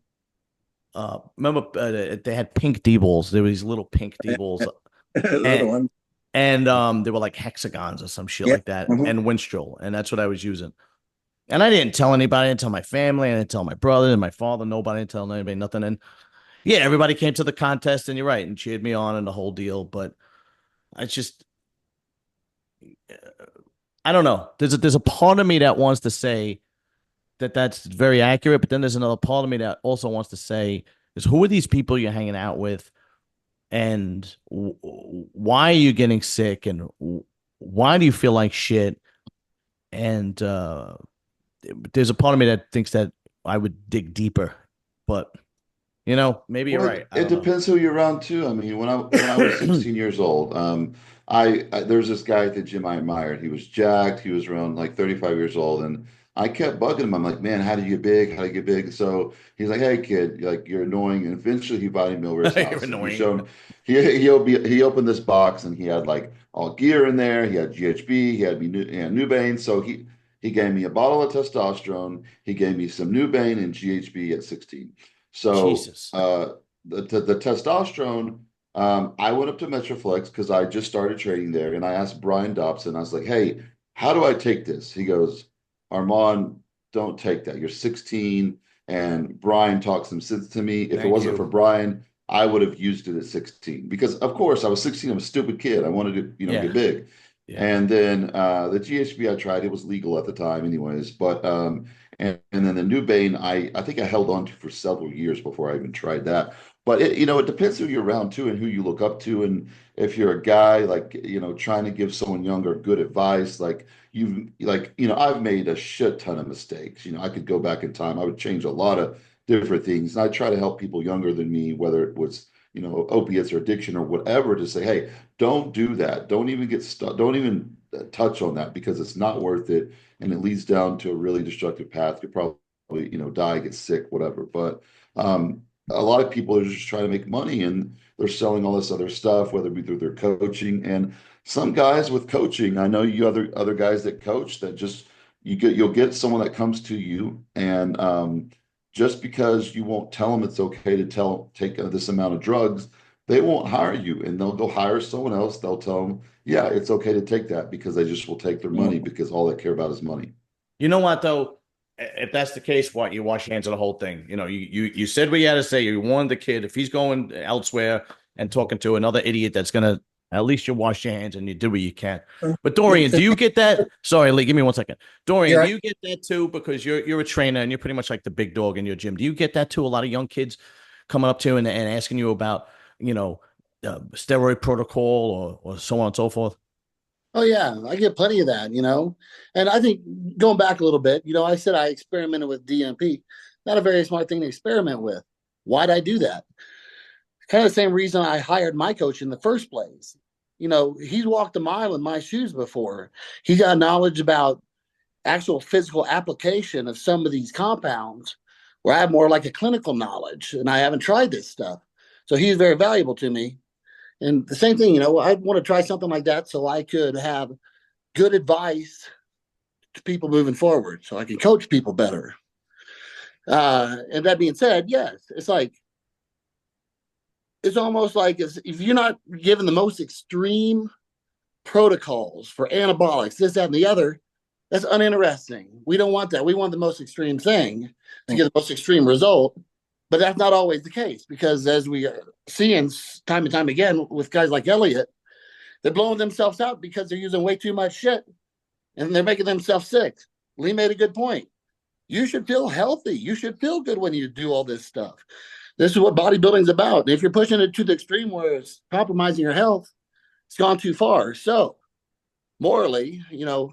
Remember, they had pink D-balls. There were these little pink D-balls, little one. and they were like hexagons or some shit Yeah. like that, and Winstrol, and that's what I was using. And I didn't tell anybody. I didn't tell my family. I didn't tell my brother and my father. Nobody. I didn't tell anybody nothing. And yeah, everybody came to the contest, and you're right, and cheered me on and the whole deal. But I just, I don't know. There's a part of me that wants to say that that's very accurate, but then there's another part of me that also wants to say is, who are these people you're hanging out with, and why are you getting sick, and why do you feel like shit? And there's a part of me that thinks that I would dig deeper, but maybe you're Well, right. I it don't know. depends who you're around too. I mean, when I was 16 years old, I there's this guy at the gym I admired. He was jacked. He was around like 35 years old, and I kept bugging him. I'm like, man, how do you get big? How do you get big? So he's like, hey kid, like you're annoying. And eventually he invited me over to his You're house, and he annoying. showed he opened this box, and he had like all gear in there. He had GHB. He had me Nubane. So he gave me a bottle of testosterone. He gave me some Nubane and GHB at 16. So Jesus. the testosterone, I went up to Metroflex because I just started trading there, and I asked Brian Dobson. I was like, "Hey, how do I take this?" He goes, "Armand, don't take that. You're 16." And Brian talks some sense to me. If it Thank wasn't you. for Brian, I would have used it at 16 because, of course, I was 16. I'm a stupid kid. I wanted to, Yeah. get big. Yeah. And then the GHB I tried, it was legal at the time, anyways. But and then the new Bane, I think I held on to for several years before I even tried that. But it depends who you're around too and who you look up to. And if you're a guy like, trying to give someone younger good advice, I've made a shit ton of mistakes. I could go back in time. I would change a lot of different things. And I try to help people younger than me, whether it was, opiates or addiction or whatever, to say, hey, don't do that. Don't even get stuck. Don't even touch on that because it's not worth it. And it leads down to a really destructive path. You'll probably, die, get sick, whatever. But a lot of people are just trying to make money and they're selling all this other stuff, whether it be through their coaching. And some guys with coaching, I know you other guys that coach that just you'll get someone that comes to you and just because you won't tell them it's okay to take this amount of drugs, they won't hire you and they'll go hire someone else. They'll tell them, yeah, it's okay to take that because they just will take their money because all they care about is money. You know what though? If that's the case, what, you wash your hands of the whole thing. You said what you had to say. You warned the kid. If he's going elsewhere and talking to another idiot, that's gonna, at least you wash your hands and you do what you can. But Dorian, do you get that? Sorry, Lee, give me 1 second. Dorian, do you get that too? Because you're a trainer and you're pretty much like the big dog in your gym. Do you get that too? A lot of young kids coming up to you and asking you about, steroid protocol or so on and so forth. Oh yeah, I get plenty of that, And I think going back a little bit, I said I experimented with DMP. Not a very smart thing to experiment with. Why'd I do that? Kind of the same reason I hired my coach in the first place. You know, he's walked a mile in my shoes before. He's got knowledge about actual physical application of some of these compounds where I have more like a clinical knowledge and I haven't tried this stuff. So he's very valuable to me. And the same thing, you know, I want to try something like that so I could have good advice to people moving forward so I can coach people better. And that being said, yes, it's like, it's almost like if you're not given the most extreme protocols for anabolics, this, that, and the other, that's uninteresting. We don't want that. We want the most extreme thing to get the most extreme result. But that's not always the case, because as we are seeing time and time again with guys like Elliott, they're blowing themselves out because they're using way too much shit and they're making themselves sick. Lee made a good point. You should feel healthy. You should feel good when you do all this stuff. This is what bodybuilding's about. If you're pushing it to the extreme where it's compromising your health, it's gone too far. So morally, you know,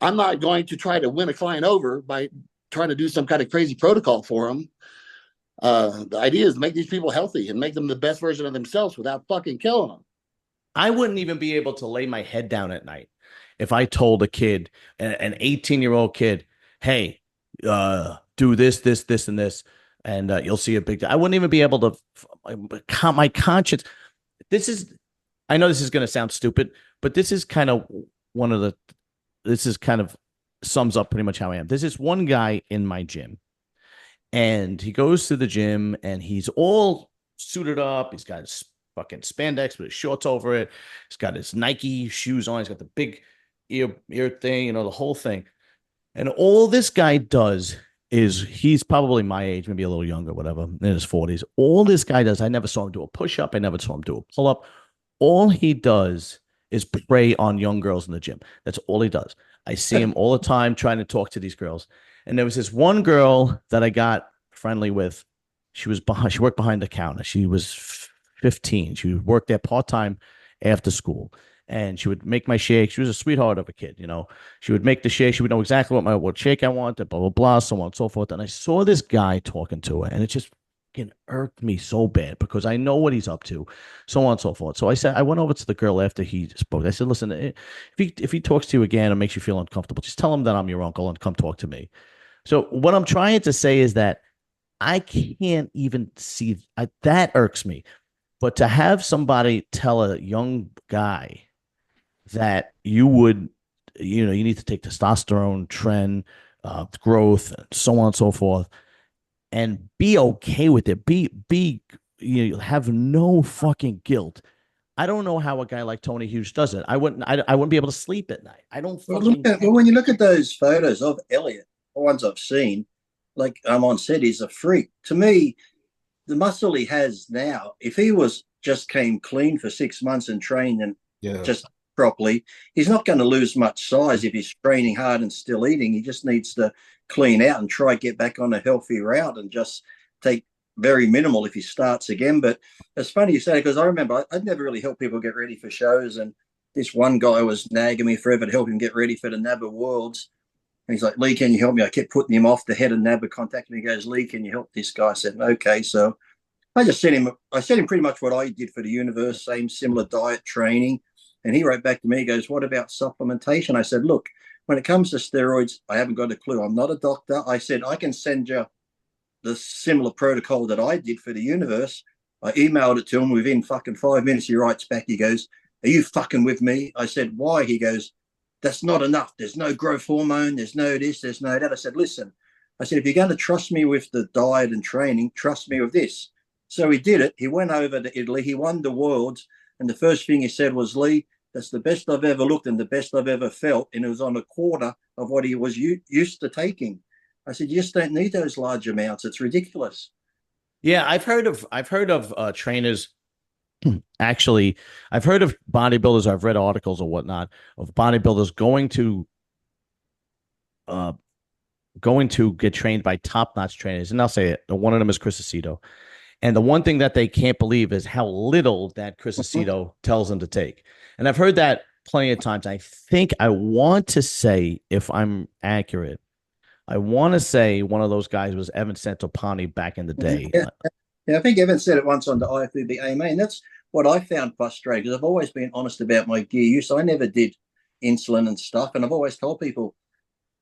I'm not going to try to win a client over by trying to do some kind of crazy protocol for them. The idea is to make these people healthy and make them the best version of themselves without fucking killing them. I wouldn't even be able to lay my head down at night if I told a kid, an 18-year-old kid, hey, do this, this, this, and this, and you'll see a big. I wouldn't even be able to. My conscience. I know this is going to sound stupid, but this is kind of This is kind of sums up pretty much how I am. There's this one guy in my gym, and he goes to the gym, and he's all suited up. He's got his fucking spandex with his shorts over it. He's got his Nike shoes on. He's got the big ear thing, you know, the whole thing. And all this guy does is, he's probably my age, maybe a little younger, whatever, in his 40s. All this guy does, I never saw him do a push-up. I never saw him do a pull-up. All he does is prey on young girls in the gym. That's all he does. I see him all the time trying to talk to these girls. And there was this one girl that I got friendly with. She worked behind the counter. She was 15. She worked there part-time after school. And she would make my shake. She was a sweetheart of a kid, you know. She would make the shake. She would know exactly what shake I wanted, blah, blah, blah, so on and so forth. And I saw this guy talking to her, and it just fucking irked me so bad because I know what he's up to, so on and so forth. So I went over to the girl after he spoke. I said, listen, if he talks to you again and makes you feel uncomfortable, just tell him that I'm your uncle and come talk to me. So what I'm trying to say is that I can't even see that irks me. But to have somebody tell a young guy that you need to take testosterone, trend, growth, and so on and so forth, and be okay with it. Have no fucking guilt. I don't know how a guy like Tony Hughes does it. I wouldn't be able to sleep at night. I don't fucking. Well, when you look at those photos of Elliott, the ones I've seen, like Amon said, he's a freak. To me, the muscle he has now, if he came clean for 6 months and trained and just properly, he's not going to lose much size if he's training hard and still eating. He just needs to clean out and try get back on a healthy route and just take very minimal if he starts again. But it's funny you say, because I remember I'd never really helped people get ready for shows, and this one guy was nagging me forever to help him get ready for the NABBA Worlds. And he's like, Lee, can you help me? I kept putting him off. The head of NABBA contacted me. He goes, Lee, can you help this guy? I said, okay. So I sent him pretty much what I did for the universe, same similar diet, training. And he wrote back to me, he goes, what about supplementation? I said, look, when it comes to steroids, I haven't got a clue. I'm not a doctor. I said, I can send you the similar protocol that I did for the universe. I emailed it to him. Within fucking 5 minutes, he writes back. He goes, are you fucking with me? I said, why? He goes, that's not enough. There's no growth hormone. There's no this, there's no that. I said, listen, if you're going to trust me with the diet and training, trust me with this. So he did it. He went over to Italy. He won the Worlds. And the first thing he said was, Lee, that's the best I've ever looked and the best I've ever felt. And it was on a quarter of what he was used to taking. I said, you just don't need those large amounts. It's ridiculous. Yeah, I've heard of trainers. Actually, I've heard of bodybuilders. I've read articles or whatnot of bodybuilders going to get trained by top-notch trainers. And I'll say it. One of them is Chris Aceto. And the one thing that they can't believe is how little that Chris Aceto tells them to take. And I've heard that plenty of times. I want to say, if I'm accurate, I want to say one of those guys was Evan Santopani back in the day. Yeah, I think Evan said it once on the IFBB AMA, and that's what I found frustrating, because I've always been honest about my gear use. I never did insulin and stuff. And I've always told people,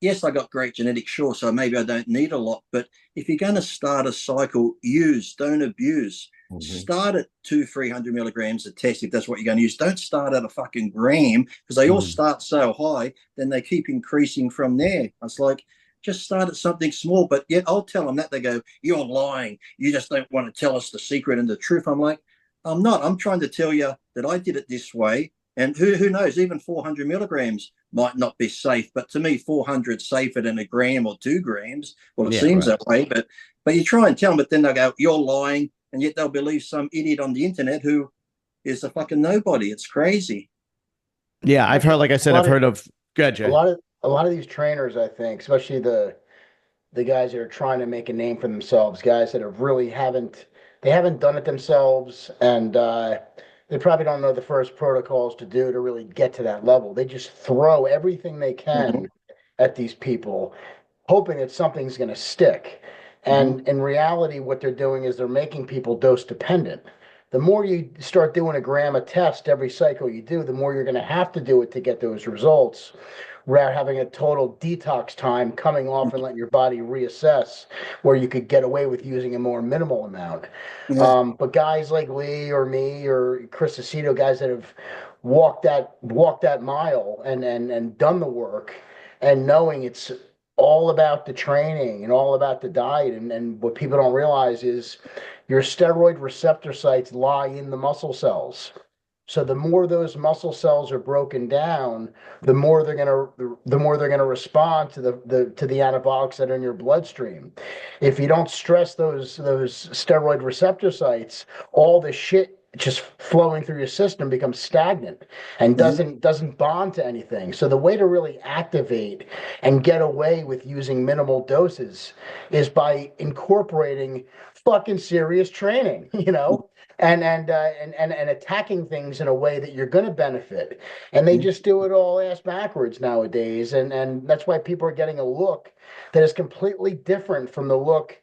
yes, I got great genetics, sure, so maybe I don't need a lot. But if you're going to start a cycle, use, don't abuse. Start at 200-300 milligrams a test if that's what you're going to use. Don't start at a fucking gram, because they all start so high, then they keep increasing from there. It's like, just start at something small. But yet I'll tell them that. They go, you're lying. You just don't want to tell us the secret and the truth. I'm like, I'm not. I'm trying to tell you that I did it this way. And who knows, even 400 milligrams might not be safe. But to me, 400 safer than a gram or 2 grams. Well, it seems that way. But you try and tell them, but then they'll go, you're lying. And yet they'll believe some idiot on the internet who is a fucking nobody. It's crazy. Yeah, I've heard, like I said, I've heard of. Good, Jay. A lot of these trainers, I think, especially the guys that are trying to make a name for themselves, guys that have really haven't done it themselves, and they probably don't know the first protocols to do to really get to that level. They just throw everything they can at these people, hoping that something's going to stick. And in reality, what they're doing is they're making people dose dependent. The more you start doing a gram a test every cycle you do, the more you're going to have to do it to get those results, without having a total detox time coming off and letting your body reassess, where you could get away with using a more minimal amount. But guys like Lee or me or Chris Aceto, guys that have walked that mile and done the work, and knowing it's all about the training and all about the diet, and what people don't realize is your steroid receptor sites lie in the muscle cells. So the more those muscle cells are broken down, the more they're gonna respond to the anabolics that are in your bloodstream. If you don't stress those steroid receptor sites, all the shit just flowing through your system becomes stagnant and doesn't bond to anything. So the way to really activate and get away with using minimal doses is by incorporating fucking serious training, and attacking things in a way that you're going to benefit. And they just do it all ass backwards nowadays, and that's why people are getting a look that is completely different from the look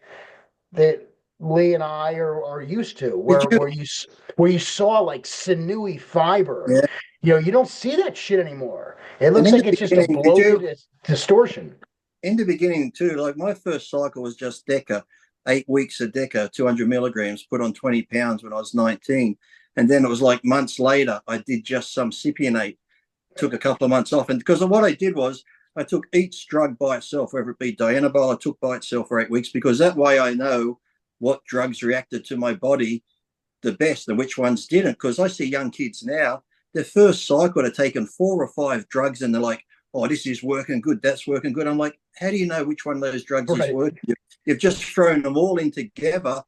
that Lee and I are used to, where you saw like sinewy fiber. You don't see that shit anymore. It looks like it's just a bloated distortion. In the beginning too, like my first cycle was just DECA, 8 weeks of DECA, 200 milligrams, put on 20 pounds when I was 19. And then it was like months later, I did just some cypionate, took a couple of months off. And because of what I did was I took each drug by itself, whether it be Dianabol, I took by itself for 8 weeks, because that way I know what drugs reacted to my body the best and which ones didn't. Because I see young kids now, their first cycle, they're taking 4 or 5 drugs and they're like, oh, this is working good, that's working good. I'm like, how do you know which one of those drugs is working? You've just thrown them all in together.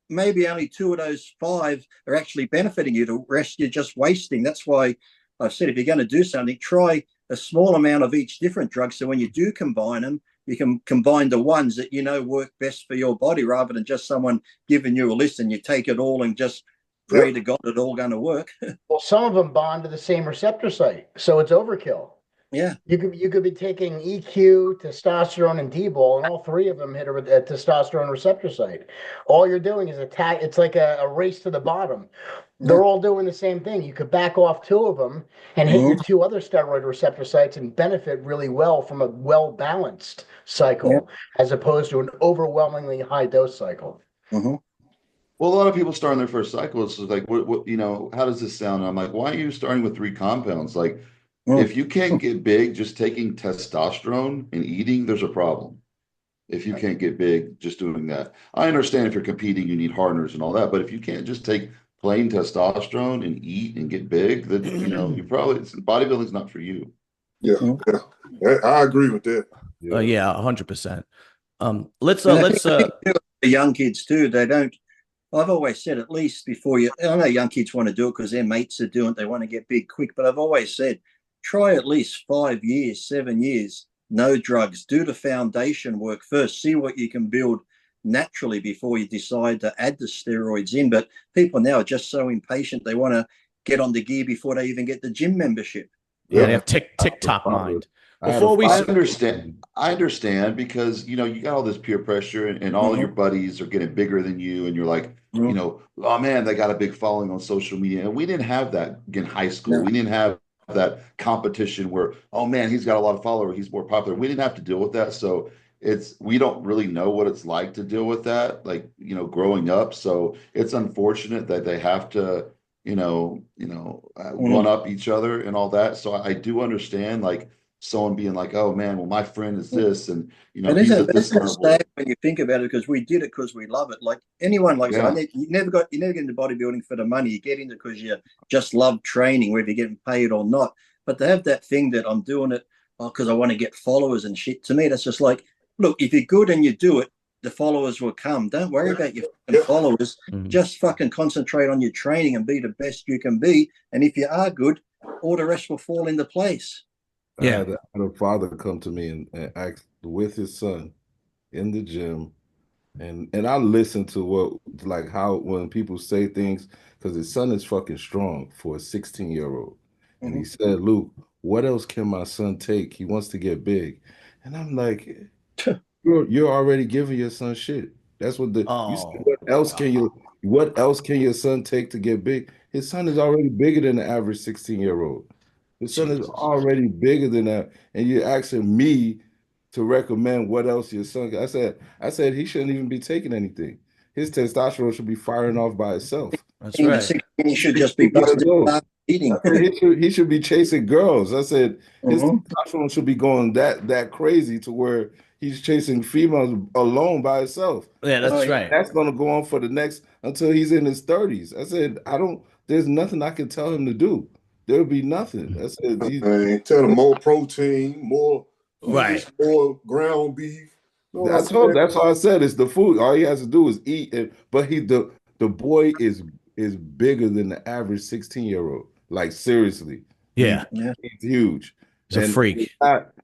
Maybe only 2 of those 5 are actually benefiting you. The rest you're just wasting. That's why I've said, if you're going to do something, try a small amount of each different drug. So when you do combine them, you can combine the ones that work best for your body, rather than just someone giving you a list and you take it all and just pray to God it's all going to work. Well, some of them bond to the same receptor site, so it's overkill. Yeah, you could be taking EQ, testosterone, and D-bol, and all 3 of them hit a testosterone receptor site. All you're doing is attack. It's like a race to the bottom. They're all doing the same thing. You could back off 2 of them and hit your 2 other steroid receptor sites and benefit really well from a well-balanced cycle, as opposed to an overwhelmingly high dose cycle. Well, a lot of people starting their first cycle, it's like, what how does this sound? And I'm like, why are you starting with 3 compounds? Like, if you can't get big just taking testosterone and eating, there's a problem. If you can't get big just doing that. I understand if you're competing, you need hardeners and all that. But if you can't just take plain testosterone and eat and get big, then, you probably, bodybuilding's not for you. Yeah. I agree with that. Yeah, 100%. Let's the young kids too, they don't. I've always said, at least before I know young kids want to do it because their mates are doing it, they want to get big quick, but I've always said, try at least 5 years, 7 years, no drugs. Do the foundation work first. See what you can build naturally before you decide to add the steroids in. But people now are just so impatient. They want to get on the gear before they even get the gym membership. Yeah, they have TikTok mind. Before we I understand. I understand because you got all this peer pressure and all your buddies are getting bigger than you, and you're like, oh man, they got a big following on social media. And we didn't have that in high school. No. We didn't have that competition where, oh man, he's got a lot of followers, he's more popular. We didn't have to deal with that. So we don't really know what it's like to deal with that, like, growing up. So it's unfortunate that they have to, one up each other and all that. So I do understand, like, someone being like, oh man, well, my friend is this, and And he's isn't at this that level. sad when you think about it? Because we did it because we love it. Like anyone, like I Yeah. said, you never get into bodybuilding for the money. You get into it because you just love training, whether you're getting paid or not. But to have that thing that I'm doing it because I want to get followers and shit, to me, that's just like, look, if you're good and you do it, the followers will come. Don't worry about your followers. Just fucking concentrate on your training and be the best you can be. And if you are good, all the rest will fall into place. I had a father come to me and ask with his son in the gym, and I listen to how when people say things, because his son is fucking strong for a 16-year-old. And he said, Luke, what else can my son take? He wants to get big. And I'm like, you're already giving your son shit. That's what you said, what else can your son take to get big? His son is already bigger than the average 16-year-old. His son is already bigger than that. And you're asking me to recommend what else your son. I said he shouldn't even be taking anything. His testosterone should be firing off by itself. That's right. He should just be busted eating. He should be chasing girls. I said his testosterone should be going that crazy to where he's chasing females alone by himself. Yeah, that's right. That's gonna go on for the next until he's in his 30s. I said, there's nothing I can tell him to do. There'll be nothing. I said, tell him more protein, more more ground beef. That's all I said. It's the food. All he has to do is eat. But the boy is bigger than the average 16-year-old. Like seriously. Yeah. He's huge. He's a freak.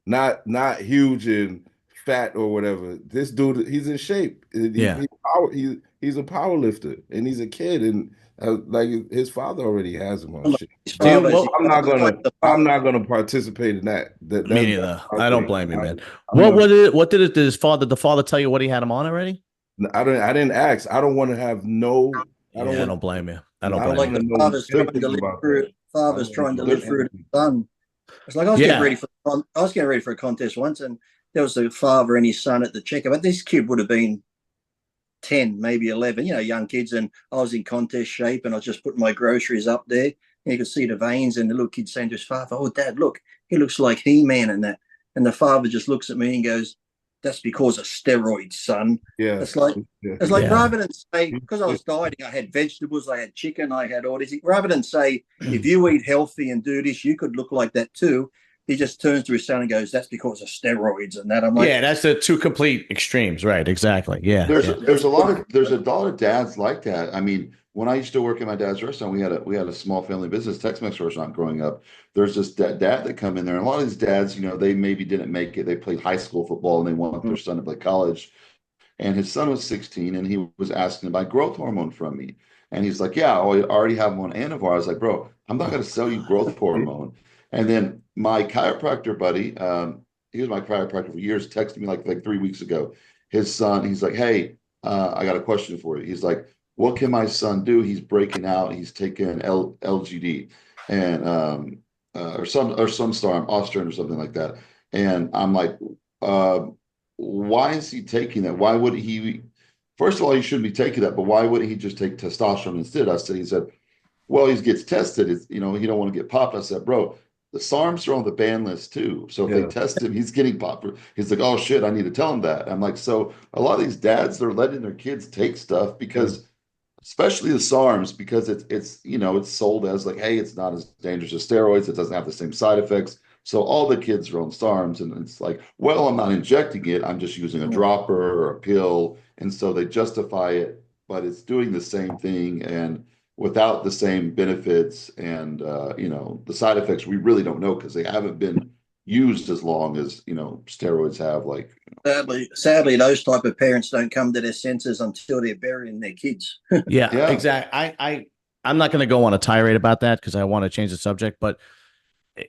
Not huge and fat or whatever. This dude, he's in shape. He's a power lifter, and he's a kid, and like his father already has him on shit. I'm not gonna participate in that. Me neither. I don't blame you, man. What did the father tell you what he had him on already? I didn't ask. I don't want to have no. I don't blame you. I don't like blame you. Father's trying to live through the son. It's like I was getting ready for a contest once, and there was a father and his son at the checkup. But this kid would have been 10, maybe 11, young kids. And I was in contest shape, and I was just putting my groceries up there. And you could see the veins, and the little kid saying to his father, "Oh, Dad, look, he looks like He-Man and that." And the father just looks at me and goes, "That's because of steroids, son." Yeah. It's like rather than say, because I was dieting, I had vegetables, I had chicken, I had all this. Rather than say, if you eat healthy and do this, you could look like that too. He just turns to his son and goes, "That's because of steroids and that." I'm like, that's the two complete extremes, right? Exactly. Yeah. There's a lot of dads like that. I mean, when I used to work at my dad's restaurant, we had a small family business, Tex-Mex restaurant growing up. There's this dad that come in there, and a lot of these dads, they maybe didn't make it. They played high school football, and they want their son to play college. And his son was 16, and he was asking to buy growth hormone from me. And he's like, "Yeah, I already have one Anavar." I was like, "Bro, I'm not going to sell you growth hormone." And then my chiropractor buddy, he was my chiropractor for years, texted me like 3 weeks ago. His son, he's like, "Hey, I got a question for you." He's like, "What can my son do? He's breaking out. He's taking LGD and or some Storm, Austrian or something like that." And I'm like, why is he taking that? Why would he? First of all, he shouldn't be taking that, but why wouldn't he just take testosterone instead? He said, "Well, he gets tested. He don't want to get popped." I said, "Bro, the SARMs are on the ban list too. So if they test him, he's getting popped." He's like, "Oh shit, I need to tell him that." I'm like, so a lot of these dads, they're letting their kids take stuff because, especially the SARMs, because it's sold as like, hey, it's not as dangerous as steroids. It doesn't have the same side effects. So all the kids are on SARMs, and it's like, well, I'm not injecting it. I'm just using a dropper or a pill. And so they justify it, but it's doing the same thing and without the same benefits and the side effects we really don't know because they haven't been used as long as steroids have. Like sadly, those type of parents don't come to their senses until they're burying their kids. Yeah, exactly. I'm not going to go on a tirade about that because I want to change the subject, but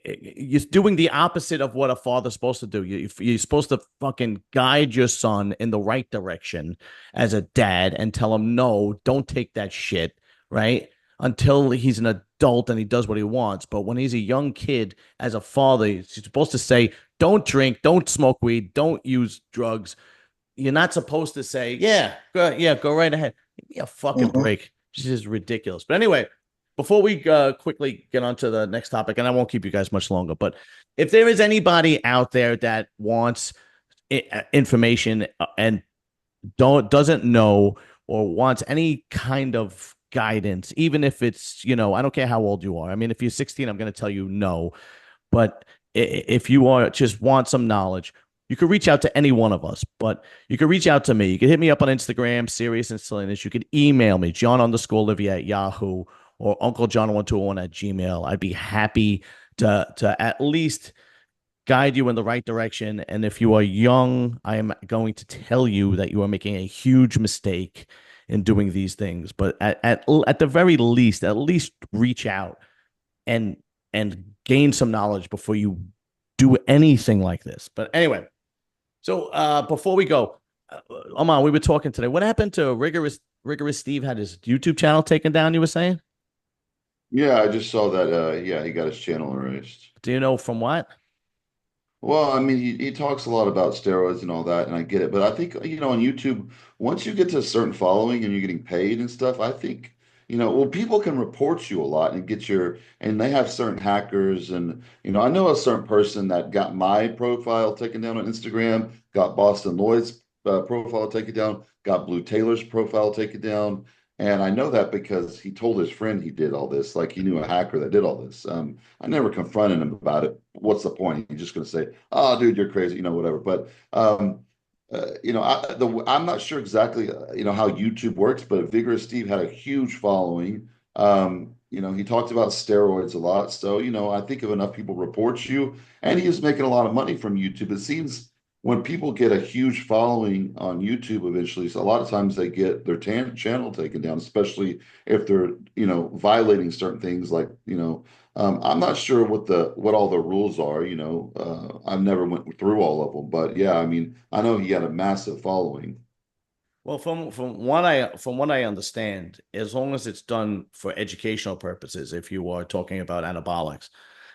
you're doing the opposite of what a father's supposed to do. You're supposed to fucking guide your son in the right direction as a dad and tell him, no, don't take that shit, right? Until he's an adult and he does what he wants. But when he's a young kid, as a father, you're supposed to say, don't drink, don't smoke weed, don't use drugs. You're not supposed to say, go right ahead. Give me a fucking break. This is ridiculous. But anyway, before we quickly get on to the next topic, and I won't keep you guys much longer, but if there is anybody out there that wants information and doesn't know or wants any kind of guidance, even if it's, I don't care how old you are. I mean, if you're 16, I'm going to tell you no. But if you just want some knowledge, you could reach out to any one of us, but you could reach out to me. You could hit me up on Instagram, Serious and Silliness. You could email me, John_Livia at Yahoo, or UncleJohn1201 at Gmail. I'd be happy to at least guide you in the right direction. And if you are young, I am going to tell you that you are making a huge mistake in doing these things. But at the very least, at least reach out and gain some knowledge before you do anything like this. But anyway, so before we go, Aman, we were talking today. What happened to Rigorous Steve? Had his YouTube channel taken down, you were saying? Yeah, I just saw that. He got his channel erased. Do you know from what? Well, I mean, he talks a lot about steroids and all that, and I get it. But I think, on YouTube, once you get to a certain following and you're getting paid and stuff, I think, people can report you a lot and and they have certain hackers. And, I know a certain person that got my profile taken down on Instagram, got Boston Lloyd's profile taken down, got Blue Taylor's profile taken down. And I know that because he told his friend he did all this, like he knew a hacker that did all this. I never confronted him about it. What's the point? He's just going to say, "Oh, dude, you're crazy," whatever. But I'm not sure exactly, how YouTube works. But Vigorous Steve had a huge following. He talked about steroids a lot. So I think if enough people report you, and he is making a lot of money from YouTube. It seems when people get a huge following on YouTube eventually, so a lot of times they get their channel taken down, especially if they're, violating certain things like, I'm not sure what all the rules are, I've never went through all of them, but yeah, I mean, I know he had a massive following. Well, from what I understand, as long as it's done for educational purposes, if you are talking about anabolics,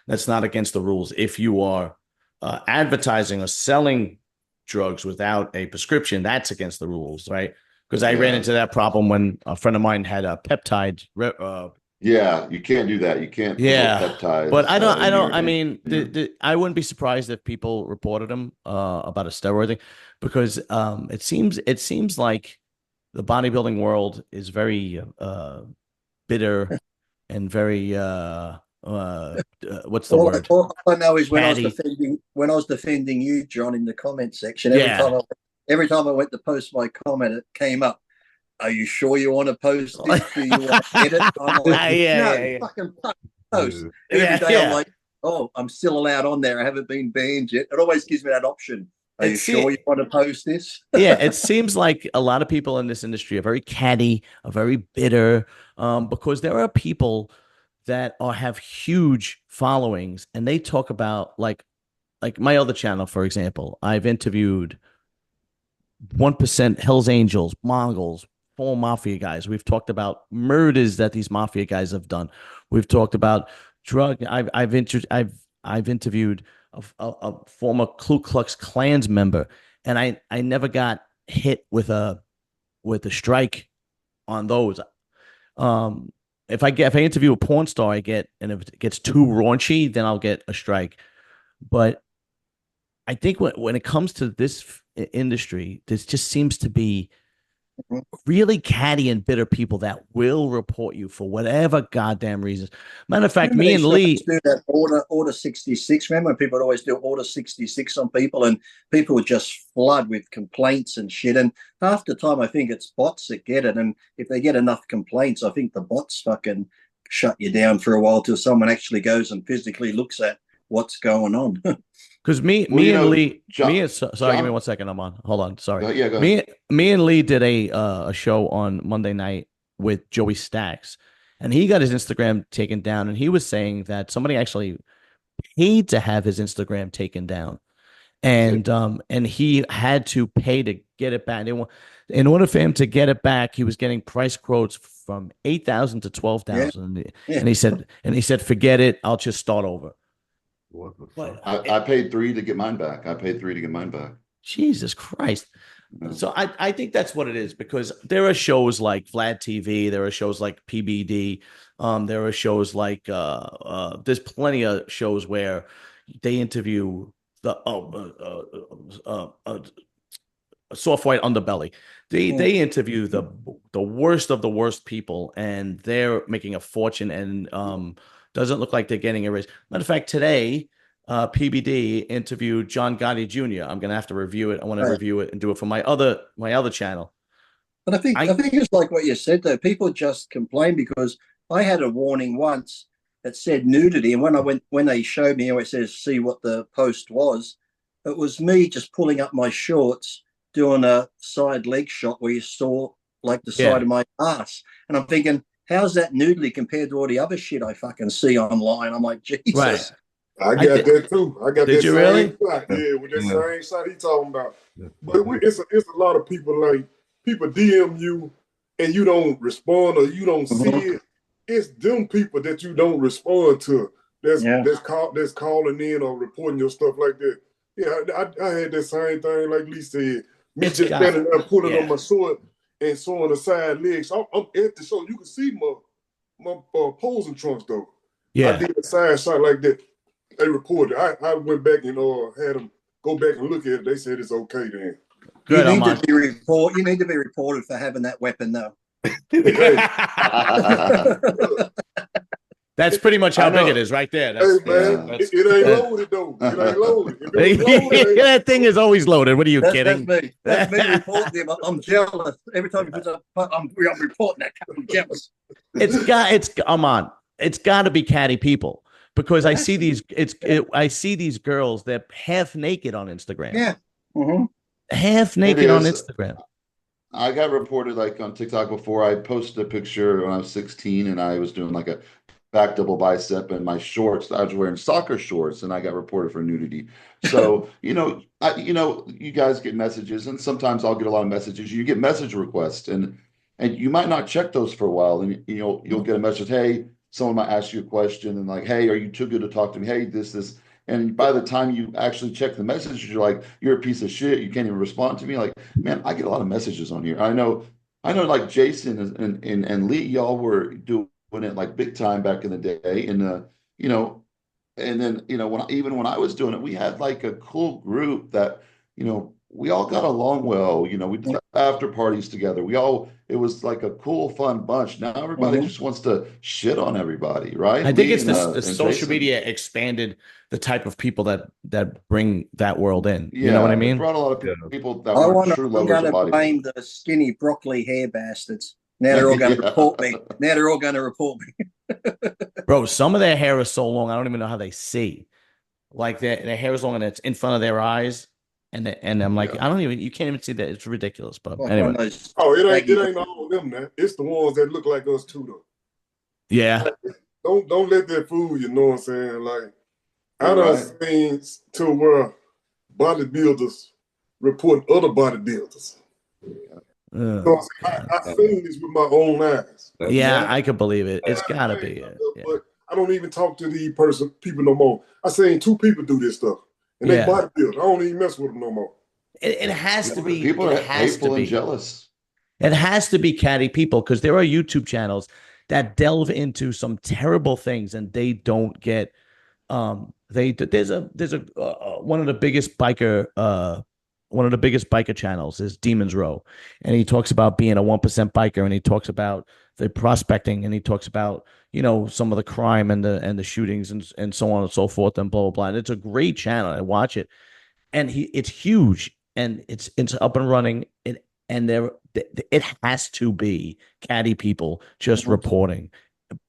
that's not against the rules. If you are advertising or selling drugs without a prescription, that's against the rules, right? Because I ran into that problem when a friend of mine had a peptide. Yeah, you can't do that. You can't. Peptides. But I mean, I wouldn't be surprised if people reported him about a steroid thing, because it seems like the bodybuilding world is very bitter and very what's the word? All I know is when I was defending you, John, in the comment section, every time I went to post my comment, it came up. Are you sure you want to post this? Do you want to edit? I'm like, fucking post. And every day I'm like, oh, I'm still allowed on there. I haven't been banned yet. It always gives me that option. Are you sure you want to post this? Yeah, it seems like a lot of people in this industry are very catty, are very bitter, because there are people that have huge followings, and they talk about like my other channel, for example. I've interviewed 1% Hells Angels, Mongols, former mafia guys. We've talked about murders that these mafia guys have done. We've talked about drug. I've interviewed a former Ku Klux Klans member, and I never got hit with a strike on those. If I interview a porn star, and if it gets too raunchy, then I'll get a strike. But I think when it comes to this industry, this just seems to be really catty and bitter people that will report you for whatever goddamn reasons. Matter of fact, me and Lee do that order 66. Remember when people would always do order 66 on people, and people would just flood with complaints and shit. And half the time, I think it's bots that get it. And if they get enough complaints, I think the bots fucking shut you down for a while till someone actually goes and physically looks at what's going on. Because me and Lee, give me 1 second. I'm on. Hold on. Sorry. Go ahead. Me and Lee did a show on Monday night with Joey Stacks, and he got his Instagram taken down, and he was saying that somebody actually paid to have his Instagram taken down. And he had to pay to get it back. In order for him to get it back, he was getting price quotes from 8,000 to 12,000. Yeah. And he said, forget it. I'll just start over. But I paid $3 to get mine back. Jesus Christ. Yeah. So I think that's what it is, because there are shows like Vlad TV, there are shows like PBD, there are shows like there's plenty of shows where they interview the soft white underbelly. They interview the worst of the worst people, and they're making a fortune, and doesn't look like they're getting a raise. Matter of fact, today PBD interviewed John Gotti Jr. I'm gonna have to review it. I want to review it and do it for my other channel. But I think it's like what you said though. People just complain because I had a warning once that said nudity, and when they showed me, it says see what the post was. It was me just pulling up my shorts, doing a side leg shot where you saw like the side of my ass, and I'm thinking, how's that nudity compared to all the other shit I fucking see online? I'm like, Jesus. Right. I got that too. I got Did that you same really? shot. Yeah, with that same shot he talking about. But it's a lot of people, like, people DM you and you don't respond or you don't see it. It's them people that you don't respond to that's calling in or reporting your stuff like that. Yeah, I had that same thing, like Lee said. Me just standing there pulling on my sword and showing the side legs. I'm empty, so you can see my posing trunks though. Yeah. I did a side shot like that. They reported. I went back and had them go back and look at it. They said it's okay then. Good, you need to be reported for having that weapon though. That's pretty much how big it is right there. Hey man, it ain't loaded though. It ain't loaded. If it was loaded, that thing is always loaded. What are you kidding? That's me. That's me reporting him. I'm jealous. Every time he puts up, I'm reporting that. I'm jealous. It's got to be catty people, because I see these girls, they're half naked on Instagram. Yeah. Half naked on Instagram. I got reported like on TikTok before. I posted a picture when I was 16 and I was doing like a back double bicep and my shorts. I was wearing soccer shorts and I got reported for nudity. So, you guys get messages, and sometimes I'll get a lot of messages. You get message requests and you might not check those for a while, and you'll get a message, hey, someone might ask you a question and like, hey, are you too good to talk to me? Hey, this. And by the time you actually check the message, you're like, you're a piece of shit. You can't even respond to me. Like, man, I get a lot of messages on here. I know like Jason and Lee, y'all were doing it like big time back in the day. And, and then, when I was doing it, we had like a cool group that, we all got along well. We did after parties together. It was like a cool, fun bunch. Now everybody just wants to shit on everybody, right? I think it's the social media expanded the type of people that bring that world in. Yeah, you know what I mean? It brought a lot of people that were true lovers of I'm going to blame bodybuilding. the skinny broccoli hair bastards. Now they're all going to report me. Now they're all going to report me. Bro, some of their hair is so long, I don't even know how they see. Like their hair is long and it's in front of their eyes. And I'm like, you can't even see that. It's ridiculous. But anyway. It ain't all of them, man. It's the ones that look like us too, though. Yeah. Don't let that fool you. Know what I'm saying? Like, I done seen to where bodybuilders report other bodybuilders. So I've seen this with my own eyes. Yeah, I can believe it. It's gotta be. But I don't even talk to these people no more. I seen 2 people do this stuff. And they bodybuild. I don't even mess with them no more. It has to be. People are hateful and jealous. It has to be catty people, because there are YouTube channels that delve into some terrible things and they don't get. There's one of the biggest biker channels is Demon's Row, and he talks about being a 1% biker, and he talks about the prospecting, and he talks about some of the crime and the shootings and so on and so forth and blah blah blah. And it's a great channel. I watch it, and it's huge and it's up and running. It has to be catty people just reporting,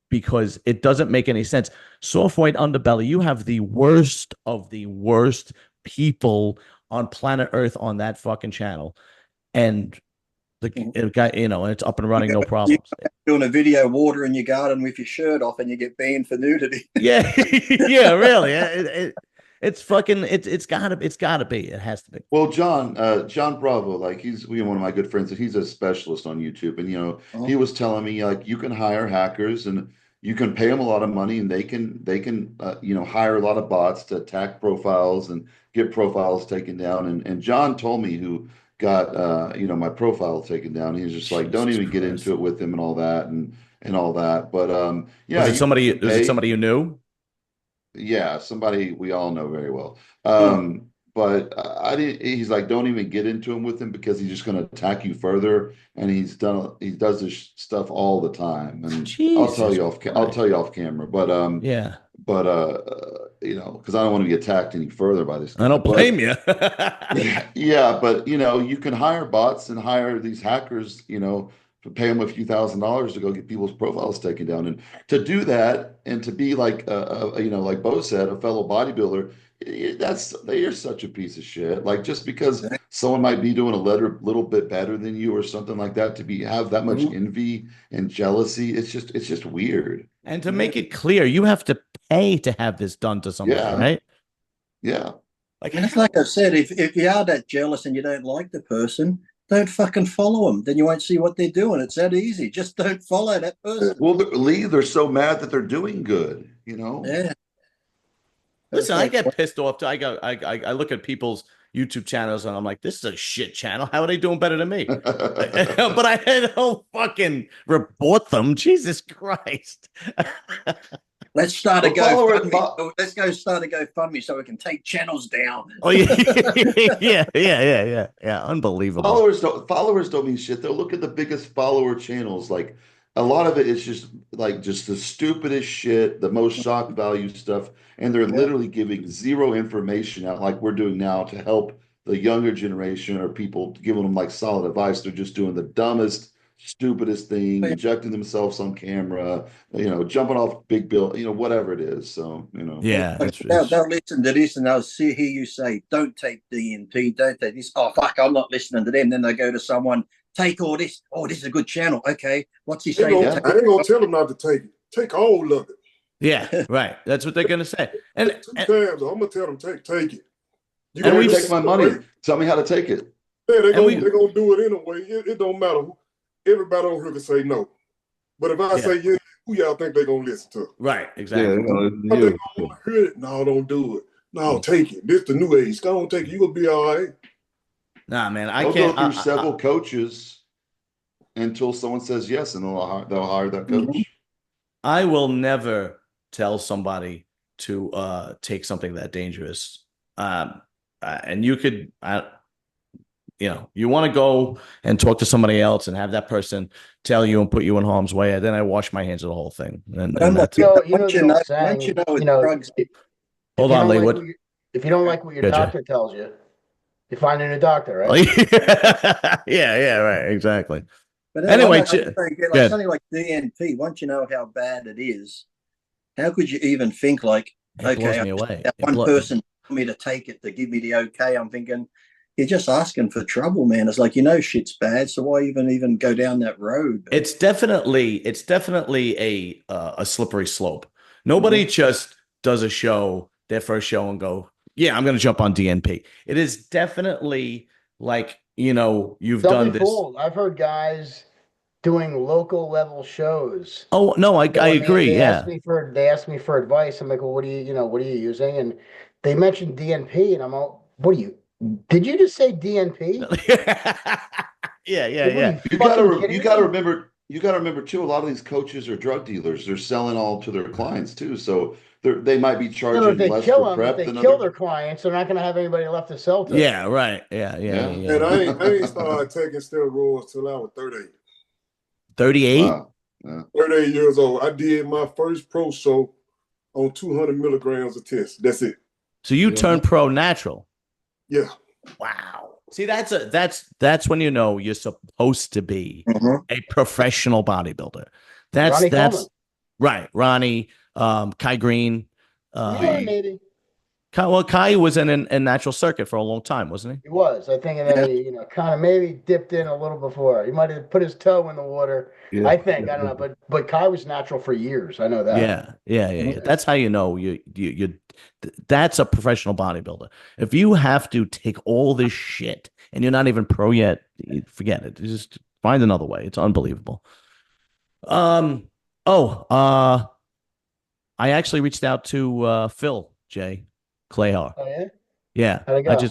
because it doesn't make any sense. Soft white underbelly, you have the worst of the worst people on planet Earth on that fucking channel, and The guy, you know, and it's up and running, no You problems. doing a video watering your garden with your shirt off, and you get banned for nudity. Yeah, yeah, really. It's fucking. It's gotta be. It has to be. Well, John Bravo, like he's one of my good friends. He's a specialist on YouTube, and he was telling me like you can hire hackers and you can pay them a lot of money, and they can hire a lot of bots to attack profiles and get profiles taken down. And John told me who got my profile taken down. He was just like, don't even get into it with him and all that and all that. But yeah, Was it somebody? Was it somebody you knew? Yeah, somebody we all know very well. But I didn't. He's like, don't even get into him with him because he's just going to attack you further. And he does this stuff all the time. And I'll tell you off camera. But yeah. But because I don't want to be attacked any further by this. I don't blame you. Yeah, but you can hire bots and hire these hackers. To pay them a few $1,000s to go get people's profiles taken down, and to do that, and to be like, like Bo said, a fellow bodybuilder, you're such a piece of shit. Like just because someone might be doing a little bit better than you or something like that, to have that much envy and jealousy, it's just weird. And to make it clear, you have to pay to have this done to somebody, right? Yeah. Like I said, if you are that jealous and you don't like the person, don't fucking follow them. Then you won't see what they're doing. It's that easy. Just don't follow that person. Well, Lee, they're so mad that they're doing good, Yeah. Listen, I get pissed off. I look at people's YouTube channels and I'm like, this is a shit channel. How are they doing better than me? But I don't fucking report them. Jesus Christ. Let's start a GoFundMe. Let's go start a GoFundMe so we can take channels down. Oh yeah, yeah. Unbelievable. Followers don't mean shit. They'll look at the biggest follower channels. Like a lot of it is just the stupidest shit, the most shock value stuff, and they're literally giving zero information out, like we're doing now, to help the younger generation or people, giving them like solid advice. They're just doing the dumbest, stupidest thing, injecting themselves on camera, jumping off big bill, whatever it is. So, yeah, they'll listen to this and they'll hear you say, don't take DNP, don't take this. Oh, fuck, I'm not listening to them. Then they go to someone, take all this. Oh, this is a good channel. Okay. What's he saying? I ain't going to tell them not to take it. Take all of it. Yeah, right. That's what they're going to say. And times, I'm going to tell them, take it. You got to take my money. Tell me how to take it. Yeah, they're going to do it anyway. It don't matter. Everybody on here can say no. But if I say yeah, who y'all think they're going to listen to? Right, exactly. No, don't do it. No, take it. This the new age. Go on, take it. You will be all right. Nah, man, They'll go through several coaches until someone says yes, and they'll hire that coach. I will never tell somebody to take something that dangerous. And you could, you want to go and talk to somebody else and have that person tell you and put you in harm's way. Then I wash my hands of the whole thing. And that's it. Hold on, Lee. If you don't like what your doctor tells you, you find a new doctor, right? Yeah, right, exactly. But anyway, something like DNP, once you know how bad it is, how could you even think like, okay, one person told me to take it to give me the okay? I'm thinking, you're just asking for trouble, man. It's like, shit's bad, so why even go down that road? It's definitely a slippery slope. Nobody just does a show, their first show, and go, yeah, I'm going to jump on DNP. It is definitely like, you've done this. I've heard guys doing local level shows. Oh no, I agree. They asked me for advice. I'm like, well, what are you using? And they mentioned DNP, and I'm all, did you just say DNP? Yeah. You gotta remember too, a lot of these coaches are drug dealers. They're selling all to their clients too. So they might be charging less for prep than kill their clients, they're not going to have anybody left to sell to. Yeah, right. Yeah. And I ain't started taking steroids till I was 38. 38? Wow. Yeah. 38 years old. I did my first pro show on 200 milligrams of test. That's it. So you turned pro natural? Yeah. Wow. See, that's when you're supposed to be a professional bodybuilder. That's right. Ronnie, Kai Green, maybe. Kai was in a natural circuit for a long time, wasn't he? He was. I think that he, kind of maybe dipped in a little before. He might have put his toe in the water. Yeah. I think. I don't know, but Kai was natural for years. I know that. Yeah. That's how you know that's a professional bodybuilder. If you have to take all this shit and you're not even pro yet, forget it. Just find another way. It's unbelievable. I actually reached out to Phil J. Clayhar. Oh yeah. Yeah. How'd it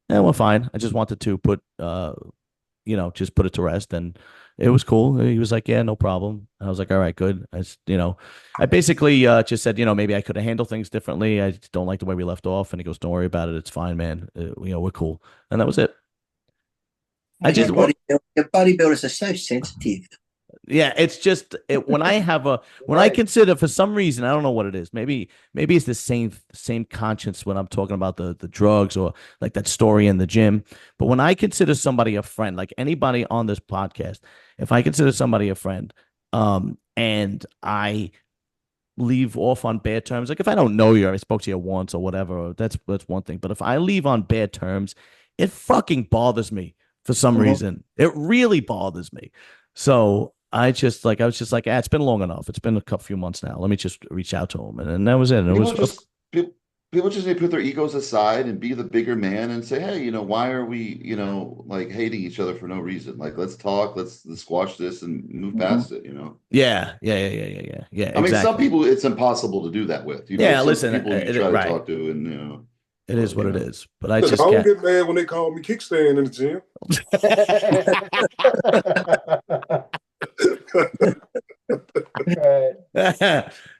go? Well, fine. I just wanted to put just put it to rest, and it was cool. He was like, "Yeah, no problem." I was like, "All right, good." I basically just said, maybe I could have handled things differently. I just don't like the way we left off, and he goes, "Don't worry about it. It's fine, man. We're cool." And that was it. Bodybuilders are so sensitive. Yeah, it's just when I have when I consider, for some reason, I don't know what it is. Maybe it's the same conscience when I'm talking about the drugs or like that story in the gym. But when I consider somebody a friend, like anybody on this podcast, if I consider somebody a friend, and I leave off on bad terms, like if I don't know you, I spoke to you once or whatever, that's one thing. But if I leave on bad terms, it fucking bothers me for some reason. It really bothers me. So I was just like, it's been long enough. It's been a few months now. Let me just reach out to him. And that was it. And people just need to put their egos aside and be the bigger man and say, hey, why are we, like hating each other for no reason? Like, let's talk, let's squash this and move past it, Yeah. I mean, some people it's impossible to do that with. Listen, people you try to talk to, and it is what it is. But I don't get mad when they call me kickstand in the gym.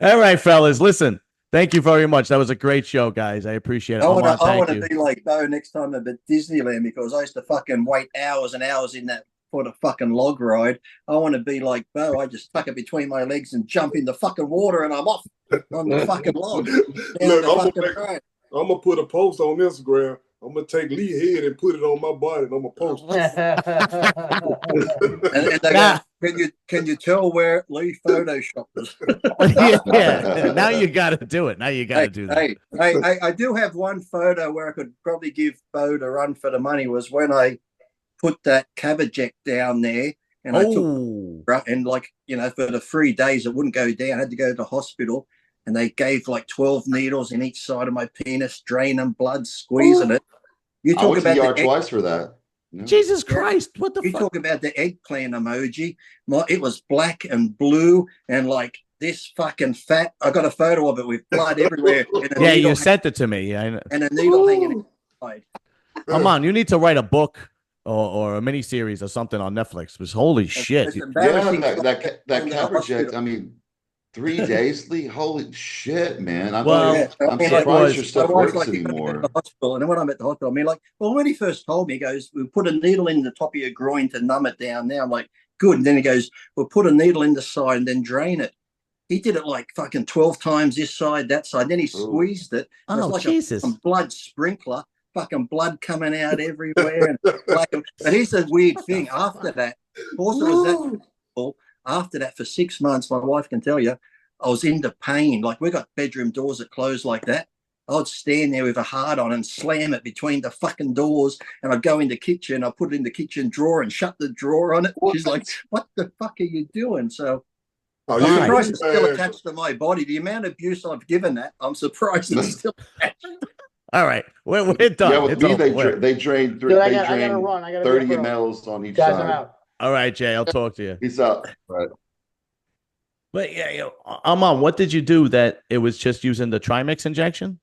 All right, fellas. Listen, thank you very much. That was a great show, guys. I appreciate it. I want to be like Bo next time I'm at Disneyland, because I used to fucking wait hours and hours in that for the fucking log ride. I want to be like Bo. I just tuck it between my legs and jump in the fucking water, and I'm off on the fucking log. Look, I'm gonna put a post on Instagram. I'm gonna take Lee head and put it on my body, and I'm gonna post it. and they go, can you tell where Lee photoshopped us? yeah. Now you got to do it. Now you got to do that. Hey, I do have one photo where I could probably give Bo the run for the money. Was when I put that cabbage down there, and I took, and for the 3 days it wouldn't go down. I had to go to the hospital. And they gave like 12 needles in each side of my penis, draining blood, squeezing it. You talk about the ER twice for that. Jesus Christ! What the? You talk about the eggplant emoji. It was black and blue and like this fucking fat. I got a photo of it with blood everywhere. Yeah, you sent it to me. And a needle hanging inside. Come on, you need to write a book or a mini series or something on Netflix. Because holy shit! Yeah, that cabbage. I mean. 3 days, Lee? Holy shit, man. I'm surprised your stuff works anymore. And then when I'm at the hospital, when he first told me, he goes, we'll put a needle in the top of your groin to numb it down there. I'm like, good. And then he goes, we'll put a needle in the side and then drain it. He did it like fucking 12 times this side, that side. Then he squeezed it. It was like Jesus. a blood sprinkler, fucking blood coming out everywhere. But here's the weird thing. After that, after that, for 6 months, my wife can tell you, I was into pain. Like, we got bedroom doors that close like that. I'd stand there with a hard on and slam it between the fucking doors, and I'd go in the kitchen. I put it in the kitchen drawer and shut the drawer on it. She's like, "What the fuck are you doing?" So I'm surprised it's still attached to my body. The amount of abuse I've given that, I'm surprised it's still attached. All right, we're done. Yeah, with me, they drained 30 mLs on each side. All right, Jay, I'll talk to you. Peace out. Right. But yeah, Aman, what did you do that it was just using the Trimix injection?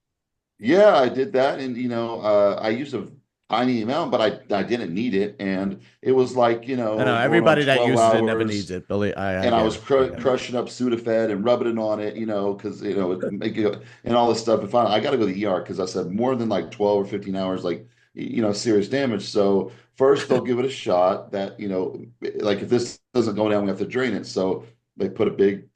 Yeah, I did that. And, I used a tiny amount, but I didn't need it. And it was like, I know everybody that uses it never needs it. I was crushing up Sudafed and rubbing it on it, because, it make it, and all this stuff. And finally, I got to go to the ER because I said more than like 12 or 15 hours, serious damage. So first they'll give it a shot that, like if this doesn't go down, we have to drain it. So they put a big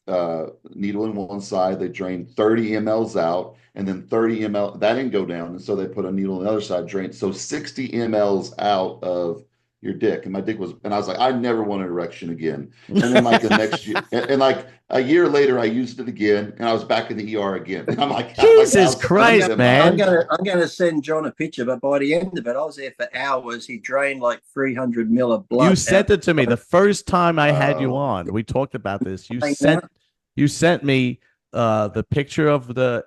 needle in one side. They drained 30 mLs out, and then 30 ml that didn't go down, and so they put a needle on the other side, drained. So 60 mLs out of your dick. And my dick was, and I was like, I never want an erection again. And then like the next year, and like a year later, I used it again, and I was back in the ER again. And I'm like, Jesus Christ, man. I'm gonna send John a picture, but by the end of it, I was there for hours. He drained like 300 mil of blood. You sent it to me the first time I had you on. We talked about this. You sent me the picture of the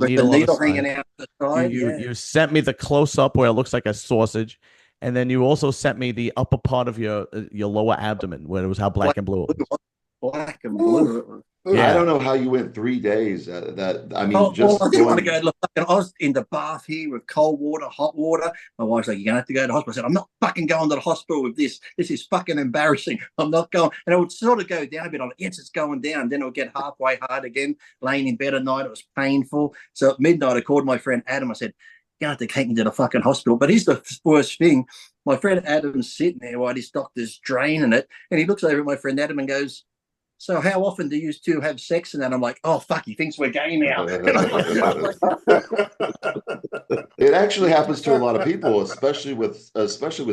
needle hanging out the side. You sent me the close up where it looks like a sausage, and then you also sent me the upper part of your lower abdomen where it was how black and blue it was. Black and blue. Yeah. I don't know how you went 3 days. I mean, I didn't want to go. Look, I was in the bath here with cold water, hot water. My wife's like, "You're gonna have to go to the hospital." I said, "I'm not fucking going to the hospital with this. This is fucking embarrassing. I'm not going." And it would sort of go down a bit. I'm like, "Yes, it's going down." Then it would get halfway hard again. Laying in bed at night, it was painful. So at midnight, I called my friend Adam. I said, "You're gonna have to take me to the fucking hospital." But here's the worst thing: my friend Adam's sitting there while his doctor's draining it, and he looks over at my friend Adam and goes, "So how often do you two have sex?" And then I'm like, "Oh fuck, he thinks we're gay now." It actually happens to a lot of people, especially with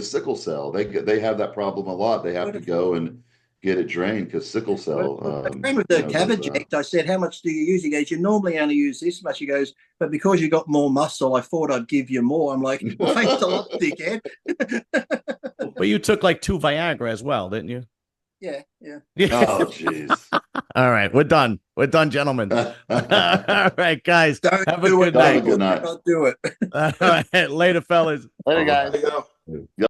sickle cell. They have that problem a lot. They have to go and get it drained because sickle cell. With the Cavaject, I said, "How much do you use?" He goes, "You normally only use this much." He goes, "But because you got more muscle, I thought I'd give you more." I'm like, "Well, thanks a lot, dickhead." But you took like 2 Viagra as well, didn't you? Yeah. Oh, jeez. All right, we're done. We're done, gentlemen. All right, guys. Don't have a do good it. night. Have a good night. Don't do it. All right, later, fellas. Later, guys. There you go.